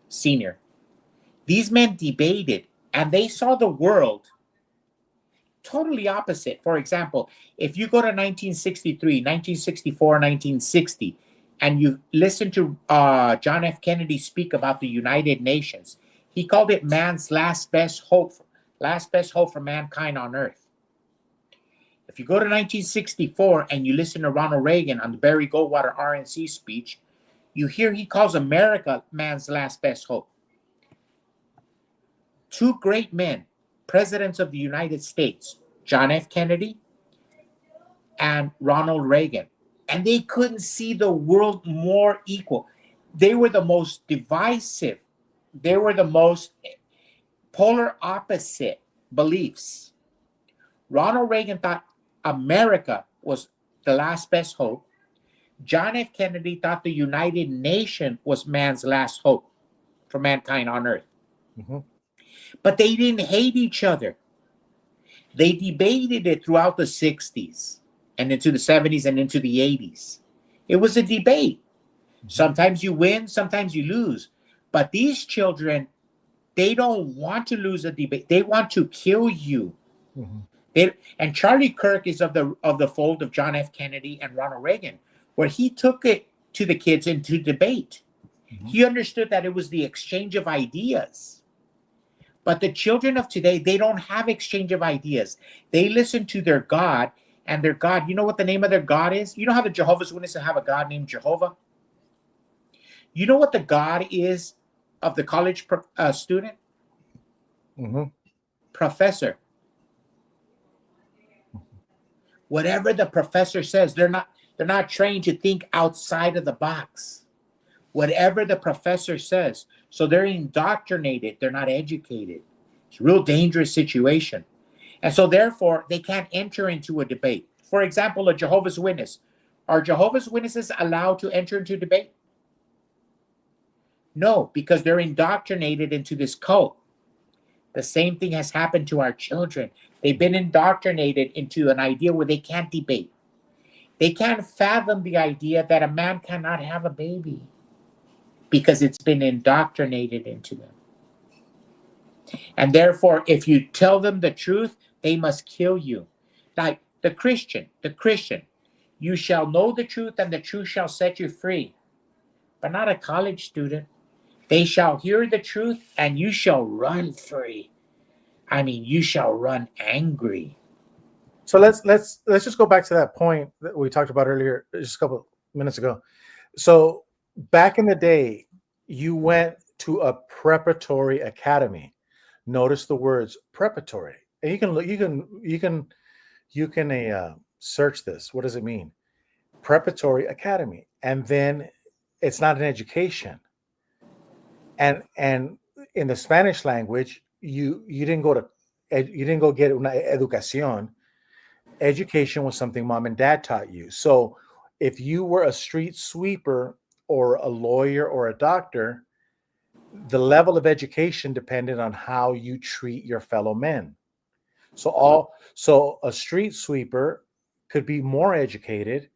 Sr. These men debated, and they saw the world totally opposite. For example, if you go to 1963, 1964, 1960, and you listen to John F. Kennedy speak about the United Nations, he called it man's last best hope for mankind on earth. If you go to 1964 and you listen to Ronald Reagan on the Barry Goldwater RNC speech, you hear he calls America man's last best hope. Two great men, presidents of the United States, John F. Kennedy and Ronald Reagan. And they couldn't see the world more equal. They were the most divisive. They were the most polar opposite beliefs. Ronald Reagan thought America was the last best hope. John F. Kennedy thought the United Nations was man's last hope for mankind on earth. But they didn't hate each other. They debated it throughout the 60s and into the 70s and into the 80s. It was a debate. Sometimes you win, sometimes you lose. But these children, they don't want to lose a debate. They want to kill you. And Charlie Kirk is of the fold of John F. Kennedy and Ronald Reagan, where he took it to the kids into debate. He understood that it was the exchange of ideas. But the children of today, they don't have exchange of ideas. They listen to their God, and their God, you know what the name of their God is? You know how the Jehovah's Witnesses have a God named Jehovah? You know what the God is of the college student? Professor. Whatever the professor says, they're not trained to think outside of the box. Whatever the professor says. So they're indoctrinated. They're not educated. It's a real dangerous situation. And so therefore, they can't enter into a debate. For example, a Jehovah's Witness. Are Jehovah's Witnesses allowed to enter into debate? No, because they're indoctrinated into this cult. The same thing has happened to our children. They've been indoctrinated into an idea where they can't debate. They can't fathom the idea that a man cannot have a baby because it's been indoctrinated into them. And therefore, if you tell them the truth, they must kill you. Like the Christian, you shall know the truth and the truth shall set you free. But not a college student. They shall hear the truth and you shall run free. I mean, you shall run angry.
So let's just go back to that point that we talked about earlier, just a couple minutes ago. So back in the day, you went to a preparatory academy. Notice the words preparatory, and you can search this. What does it mean? Preparatory academy, and then it's not an education. And in the Spanish language, you didn't go to you didn't go get una educación. Education was something mom and dad taught you. So if you were a street sweeper or a lawyer or a doctor, the level of education depended on how you treat your fellow men. So a street sweeper could be more educated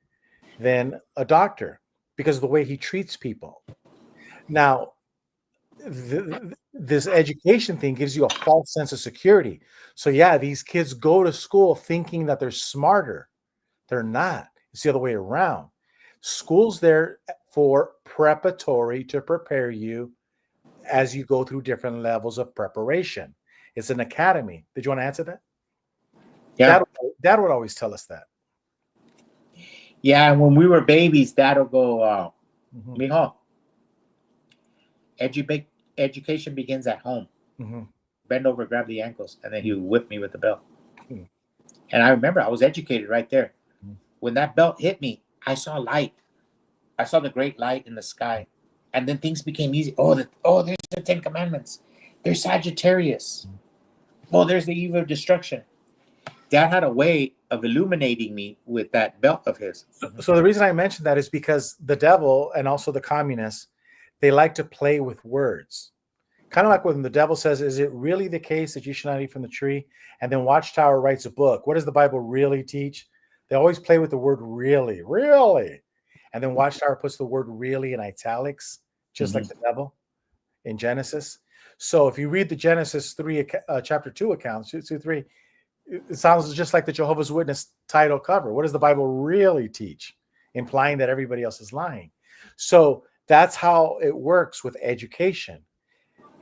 than a doctor because of the way he treats people. Now, this education thing gives you a false sense of security. So yeah, these kids go to school thinking that they're smarter. They're not. It's the other way around. School's there for preparatory to prepare you as you go through different levels of preparation. It's an academy. Did you want to answer that?
Yeah.
Dad would always tell us that.
Yeah, when we were babies, Dad would go, mijo, education begins at home. Bend over, grab the ankles, and then he would whip me with the belt. And I remember I was educated right there. When that belt hit me, I saw light. I saw the great light in the sky. And then things became easy. There's the 10 Commandments. There's Sagittarius. There's the eve of destruction. Dad had a way of illuminating me with that belt of his.
So the reason I mentioned that is because the devil and also the communists, they like to play with words. Kind of like when the devil says, is it really the case that you should not eat from the tree? And then Watchtower writes a book. What does the Bible really teach? They always play with the word really, really. And then Watchtower puts the word really in italics, just like the devil in Genesis. So if you read the Genesis 3, chapter 2 accounts, 2, 3, it sounds just like the Jehovah's Witness title cover. What does the Bible really teach? Implying that everybody else is lying. So that's how it works with education.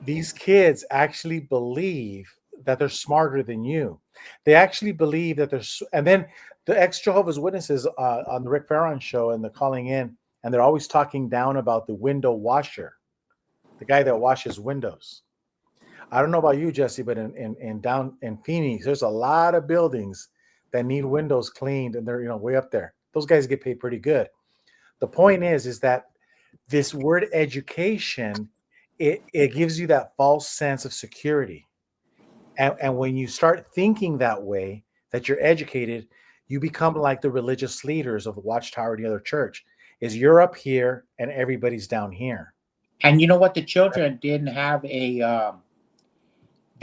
These kids actually believe that they're smarter than you. They actually believe that and then the ex-Jehovah's Witnesses on the Rick Farron show, and they're calling in, and they're always talking down about the window washer, the guy that washes windows. I don't know about you, Jesse, but in down in Phoenix, there's a lot of buildings that need windows cleaned, and they're way up there. Those guys get paid pretty good. The point is that this word education, it gives you that false sense of security. And when you start thinking that way, that you're educated, you become like the religious leaders of the Watchtower and the other church, is you're up here and everybody's down here.
And you know what? The children didn't have they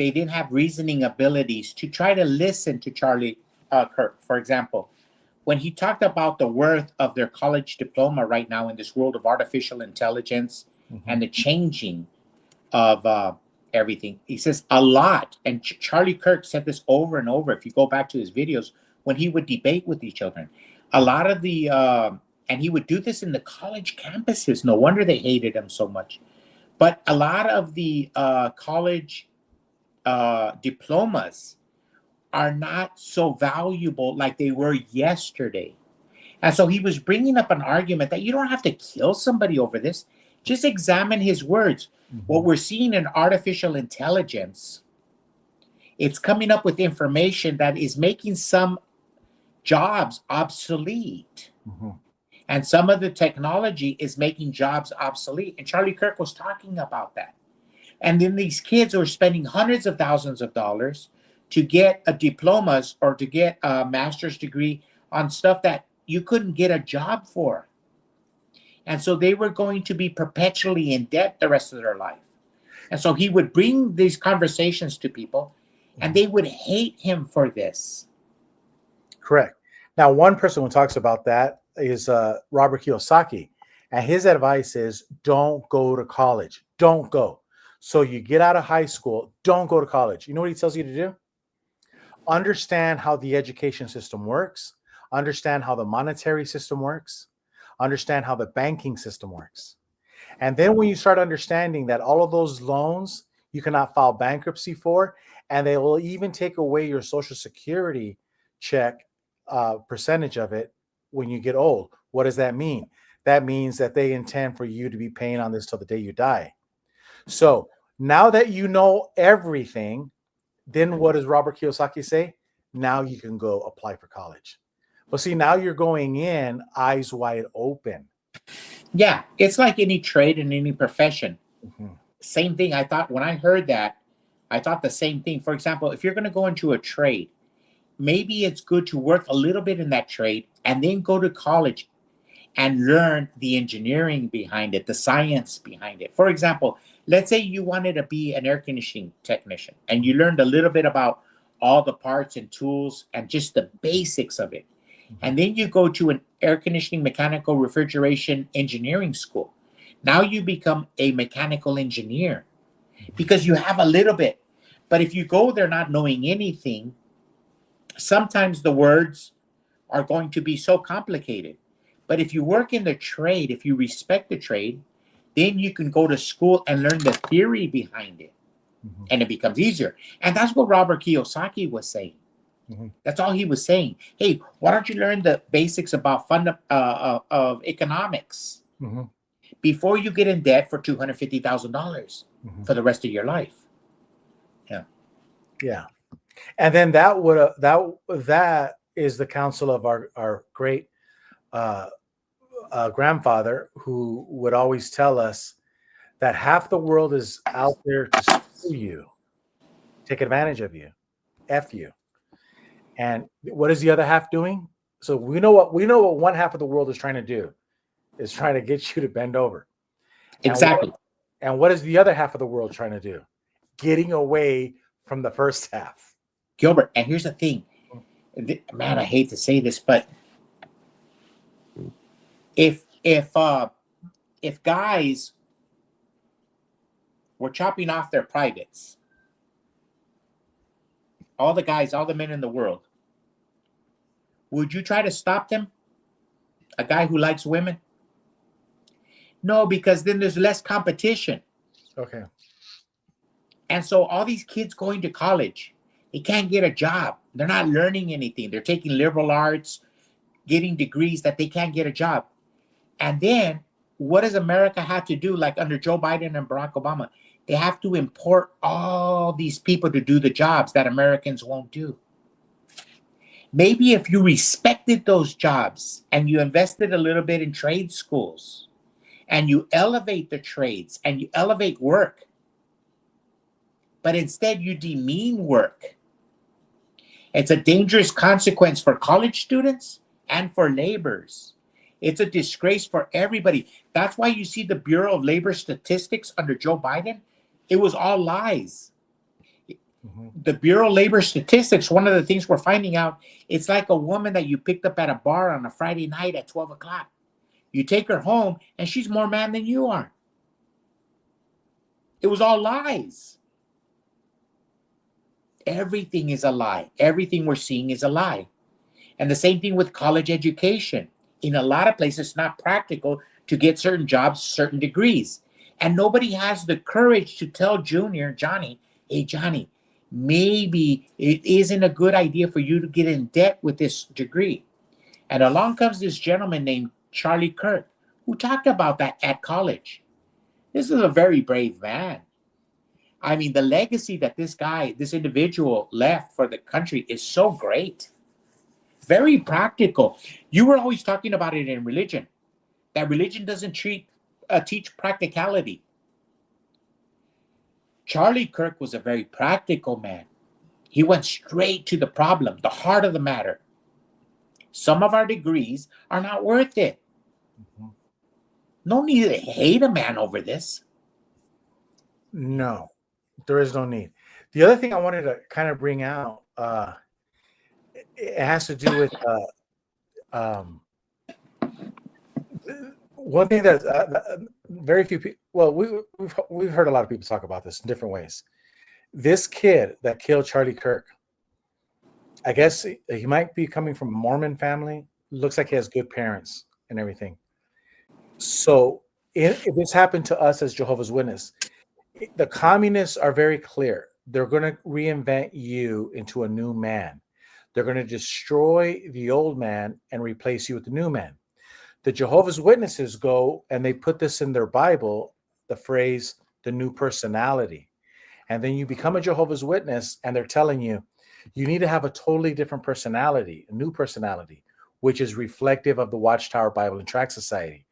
didn't have reasoning abilities to try to listen to Charlie Kirk, for example. When he talked about the worth of their college diploma right now in this world of artificial intelligence and the changing of everything, he says a lot. And Charlie Kirk said this over and over. If you go back to his videos, when he would debate with these children, a lot of the, and he would do this in the college campuses. No wonder they hated him so much. But a lot of the college diplomas are not so valuable like they were yesterday. And so he was bringing up an argument that you don't have to kill somebody over this. Just examine his words. What we're seeing in artificial intelligence, it's coming up with information that is making some jobs obsolete. And some of the technology is making jobs obsolete. And Charlie Kirk was talking about that. And then these kids are spending hundreds of thousands of dollars to get a diplomas or to get a master's degree on stuff that you couldn't get a job for. And so they were going to be perpetually in debt the rest of their life. And so he would bring these conversations to people, and they would hate him for this.
Correct. Now, one person who talks about that is Robert Kiyosaki. And his advice is, don't go to college. Don't go. So you get out of high school, don't go to college. You know what he tells you to do? Understand how the education system works. Understand how the monetary system works. Understand how the banking system works. And then when you start understanding that all of those loans you cannot file bankruptcy for, and they will even take away your Social Security check percentage of it when you get old. What does that mean? That means that they intend for you to be paying on this till the day you die. So now that you know everything, then what does Robert Kiyosaki say? Now you can go apply for college. But see, now you're going in eyes wide open.
Yeah, it's like any trade and any profession. Same thing. I thought when I heard that, I thought the same thing. For example, if you're going to go into a trade, maybe it's good to work a little bit in that trade and then go to college and learn the engineering behind it, the science behind it. For example, let's say you wanted to be an air conditioning technician and you learned a little bit about all the parts and tools and just the basics of it. And then you go to an air conditioning, mechanical, refrigeration engineering school. Now you become a mechanical engineer because you have a little bit. But if you go there not knowing anything, sometimes the words are going to be so complicated. But if you work in the trade, if you respect the trade, then you can go to school and learn the theory behind it. And it becomes easier. And that's what Robert Kiyosaki was saying. That's all he was saying. Hey, why don't you learn the basics about of economics before you get in debt for $250,000 for the rest of your life? Yeah.
Yeah. And then that is the counsel of our great grandfather, who would always tell us that half the world is out there to screw you, take advantage of you, F you. And what is the other half doing? So we know what one half of the world is trying to do, is trying to get you to bend over.
Exactly.
And what is the other half of the world trying to do? Getting away from the first half.
Gilbert, and here's the thing. Man, I hate to say this, but if guys were chopping off their privates, all the guys, all the men in the world, would you try to stop them? A guy who likes women? No, because then there's less competition.
Okay.
And so all these kids going to college, they can't get a job. They're not learning anything. They're taking liberal arts, getting degrees that they can't get a job. And then what does America have to do, like under Joe Biden and Barack Obama? They have to import all these people to do the jobs that Americans won't do. Maybe if you respected those jobs and you invested a little bit in trade schools and you elevate the trades and you elevate work, but instead you demean work, it's a dangerous consequence for college students and for laborers. It's a disgrace for everybody. That's why you see the Bureau of Labor Statistics under Joe Biden. It was all lies. The Bureau of Labor Statistics, one of the things we're finding out, it's like a woman that you picked up at a bar on a Friday night at 12 o'clock. You take her home and she's more man than you are. It was all lies. Everything is a lie. Everything we're seeing is a lie. And the same thing with college education. In a lot of places, it's not practical to get certain jobs, certain degrees. And nobody has the courage to tell Johnny, hey, Johnny, maybe it isn't a good idea for you to get in debt with this degree. And along comes this gentleman named Charlie Kirk, who talked about that at college. This is a very brave man. I mean, the legacy that this individual left for the country is so great. Very practical. You were always talking about it in religion, that religion doesn't teach practicality. Charlie Kirk was a very practical man. He went straight to the problem, the heart of the matter. Some of our degrees are not worth it. No need to hate a man over this.
No, there is no need. The other thing I wanted to kind of bring out, it has to do with one thing that very few people. Well, we've heard a lot of people talk about this in different ways. This kid that killed Charlie Kirk, I guess he might be coming from a Mormon family. Looks like he has good parents and everything. So if this happened to us as Jehovah's Witness, the communists are very clear. They're going to reinvent you into a new man. They're going to destroy the old man and replace you with the new man. The Jehovah's Witnesses go and they put this in their Bible, the phrase, the new personality. And then you become a Jehovah's Witness and they're telling you, you need to have a totally different personality, a new personality, which is reflective of the Watchtower Bible and Tract Society.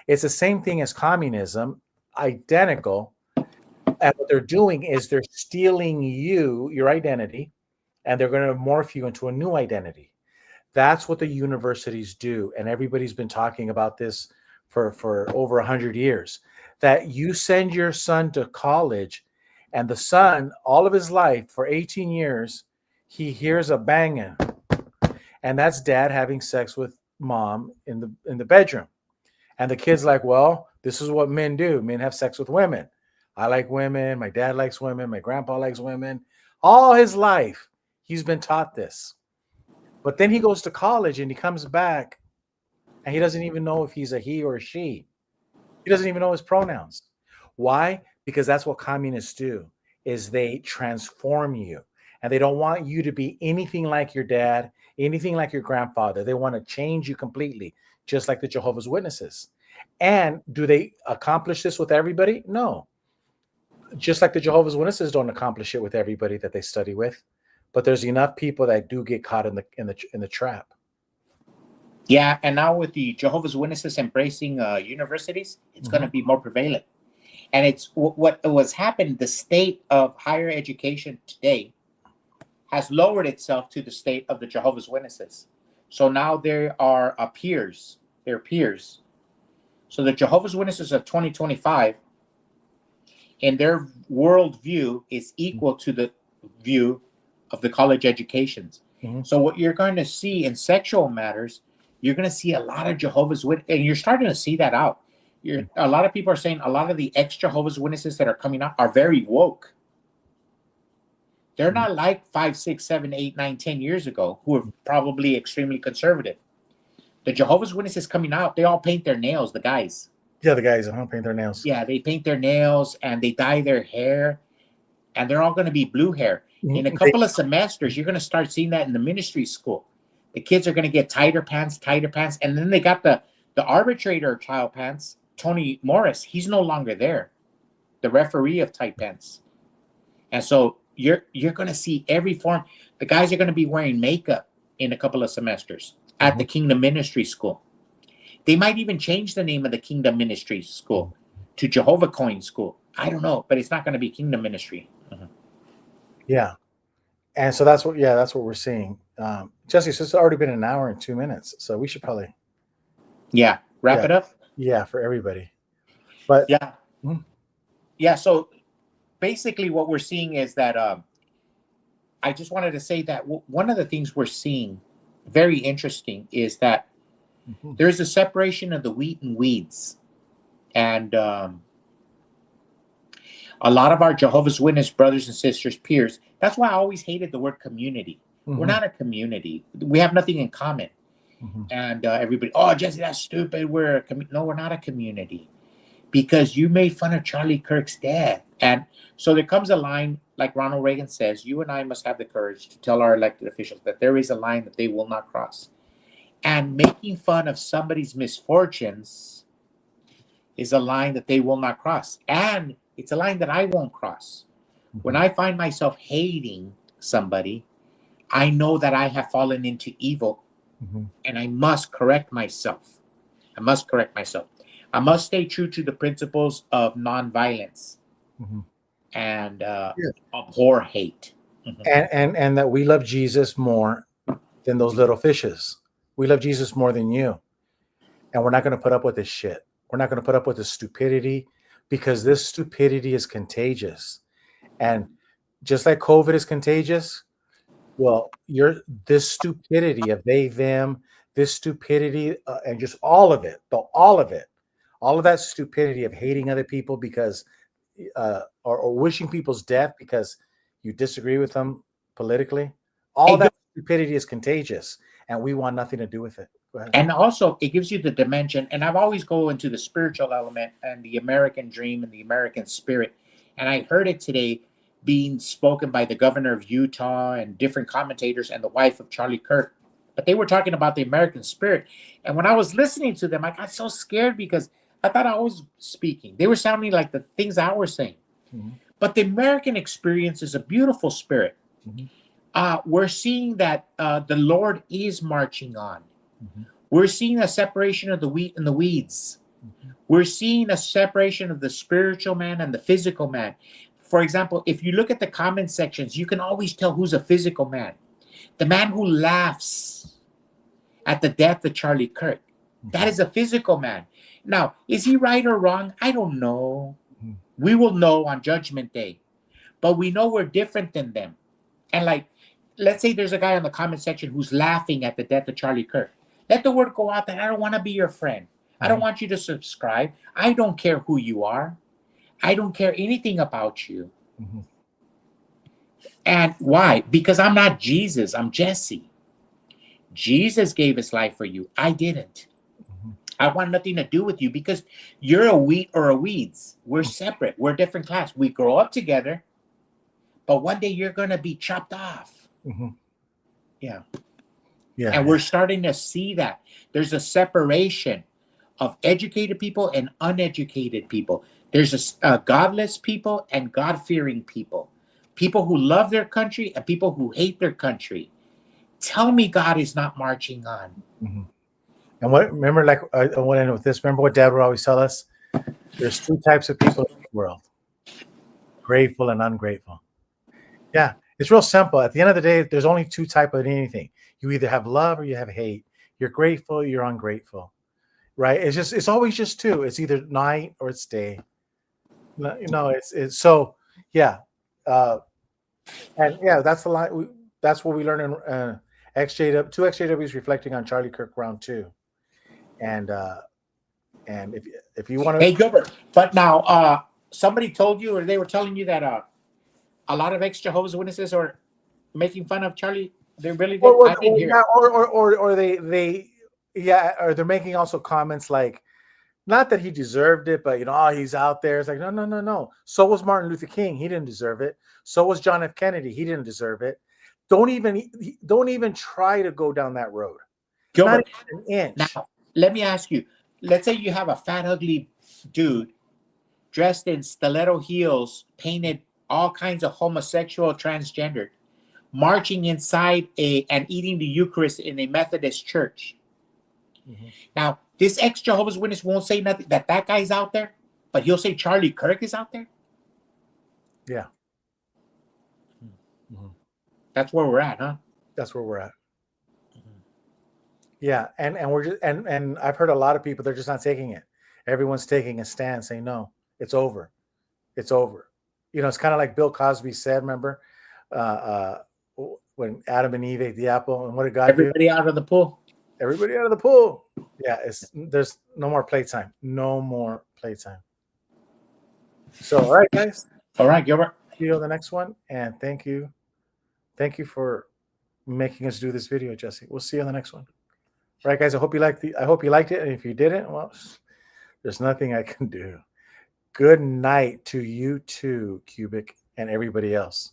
It's the same thing as communism, identical, And what they're doing is they're stealing your identity, and they're going to morph you into a new identity. That's what the universities do. And everybody's been talking about this for over 100 years, that you send your son to college, and the son, all of his life, for 18 years, he hears a banging, and that's dad having sex with mom in the bedroom. And the kid's like, well, this is what men do. Men have sex with women. I like women. My dad likes women. My grandpa likes women. All his life, he's been taught this. But then he goes to college and he comes back and he doesn't even know if he's a he or a she. He doesn't even know his pronouns. Why? Because that's what communists do, is they transform you. And they don't want you to be anything like your dad, anything like your grandfather. They want to change you completely, just like the Jehovah's Witnesses. And do they accomplish this with everybody? No. Just like the Jehovah's Witnesses don't accomplish it with everybody that they study with. But there's enough people that do get caught in the trap.
Yeah, and now with the Jehovah's Witnesses embracing universities, it's going to be more prevalent. And it's what was happened. The state of higher education today has lowered itself to the state of the Jehovah's Witnesses. So now there are peers. They're peers. So the Jehovah's Witnesses of 2025, in their worldview, is equal to the view of the college educations. So what you're going to see in sexual matters, you're going to see a lot of Jehovah's Witnesses, and you're starting to see that out. A lot of people are saying a lot of the ex-Jehovah's Witnesses that are coming out are very woke. They're not like 5, 6, 7, 8, 9, 10 years ago, who are probably extremely conservative. The Jehovah's Witnesses coming out, they all paint their nails, the guys.
Yeah, the guys paint their nails.
Yeah, they paint their nails and they dye their hair, and they're all going to be blue hair. In a couple of semesters, you're going to start seeing that in the ministry school. The kids are going to get tighter pants, and then they got the arbitrator child pants, Tony Morris. He's no longer there, the referee of tight pants. And so you're going to see every form. The guys are going to be wearing makeup in a couple of semesters at the Kingdom Ministry School. They might even change the name of the Kingdom Ministry School to Jehovah Coin School. I don't know, but it's not going to be Kingdom Ministry.
Yeah. And so that's what we're seeing. Jesse, so it's already been an hour and 2 minutes, so we should probably
wrap it up.
Yeah, for everybody. But
So basically what we're seeing is that I just wanted to say that one of the things we're seeing very interesting is that there's a separation of the wheat and weeds. And a lot of our Jehovah's Witness brothers and sisters, peers, that's why I always hated the word community. We're not a community. We have nothing in common. And everybody, oh, Jesse, that's stupid. No, we're not a community. Because you made fun of Charlie Kirk's death. And so there comes a line, like Ronald Reagan says, you and I must have the courage to tell our elected officials that there is a line that they will not cross. And making fun of somebody's misfortunes is a line that they will not cross. And it's a line that I won't cross. When I find myself hating somebody, I know that I have fallen into evil, and I must correct myself. I must stay true to the principles of nonviolence and abhor hate.
And that we love Jesus more than those little fishes. We love Jesus more than you. And we're not going to put up with this shit. We're not going to put up with this stupidity, because this stupidity is contagious. And just like COVID is contagious, well, this stupidity of they, them, this stupidity, and just all of that stupidity of hating other people because, or wishing people's death because you disagree with them politically, that stupidity is contagious, and we want nothing to do with it. Go ahead.
And also, it gives you the dimension, and I've always go into the spiritual element and the American dream and the American spirit, and I heard it today being spoken by the governor of Utah and different commentators and the wife of Charlie Kirk. But they were talking about the American spirit. And when I was listening to them, I got so scared because I thought I was speaking. They were sounding like the things I was saying. But the American experience is a beautiful spirit. We're seeing that the Lord is marching on. We're seeing a separation of the wheat and the weeds. We're seeing a separation of the spiritual man and the physical man. for example, if you look at the comment sections, you can always tell who's a physical man. The man who laughs at the death of Charlie Kirk, that is a physical man. Now, is he right or wrong? I don't know. We will know on Judgment Day. But we know we're different than them. And like, let's say there's a guy on the comment section who's laughing at the death of Charlie Kirk. Let the word go out that I don't want to be your friend. I don't want you to subscribe. I don't care who you are. I don't care anything about you. And why? Because I'm not Jesus. I'm Jesse. Jesus gave his life for you. I didn't. I want nothing to do with you because you're a wheat or a weeds. We're separate. We're a different class. We grow up together, but one day you're going to be chopped off. Yeah.
Yeah.
And we're starting to see that. There's a separation of educated people and uneducated people. There's a godless people and God-fearing people. People who love their country and people who hate their country. Tell me God is not marching on.
And what, remember, like, I want to end with this. Remember what Dad would always tell us? There's two types of people in the world: grateful and ungrateful. Yeah, it's real simple. At the end of the day, there's only two types of anything. You either have love or you have hate. You're grateful, you're ungrateful, right? It's always just two. It's either night or it's day. It's so, yeah. And yeah, that's the line. That's what we learned in EX-JW, 2 EX-JWs reflecting on Charlie Kirk round 2. And if you want to,
hey Gilbert, but now somebody told you, or they were telling you that a lot of ex-Jehovah's Witnesses are making fun of Charlie. They really did. I didn't hear.
Or they're making also comments like, not that he deserved it, but he's out there. It's like, no. So was Martin Luther King. He didn't deserve it. So was John F. Kennedy. He didn't deserve it. Don't even try to go down that road.
Gilbert,
not an inch.
Now, let me ask you. Let's say you have a fat, ugly dude dressed in stiletto heels, painted all kinds of homosexual, transgender, marching inside and eating the Eucharist in a Methodist church. Now, this ex-Jehovah's Witness won't say nothing that guy's out there, but he'll say Charlie Kirk is out there.
Yeah.
That's where we're at, huh?
That's where we're at. Yeah, and we're just and I've heard a lot of people, they're just not taking it. Everyone's taking a stand, saying no, it's over. It's over. It's kind of like Bill Cosby said, remember? When Adam and Eve ate the apple, and what did God do?
Everybody out of the pool.
Everybody out of the pool. Yeah, there's no more playtime. No more playtime. So, all right, guys.
All right, Gilbert.
See you on the next one, and thank you. Thank you for making us do this video, Jesse. We'll see you on the next one. All right, guys. I hope you liked it, and if you didn't, well, there's nothing I can do. Good night to you too, Cubic, and everybody else.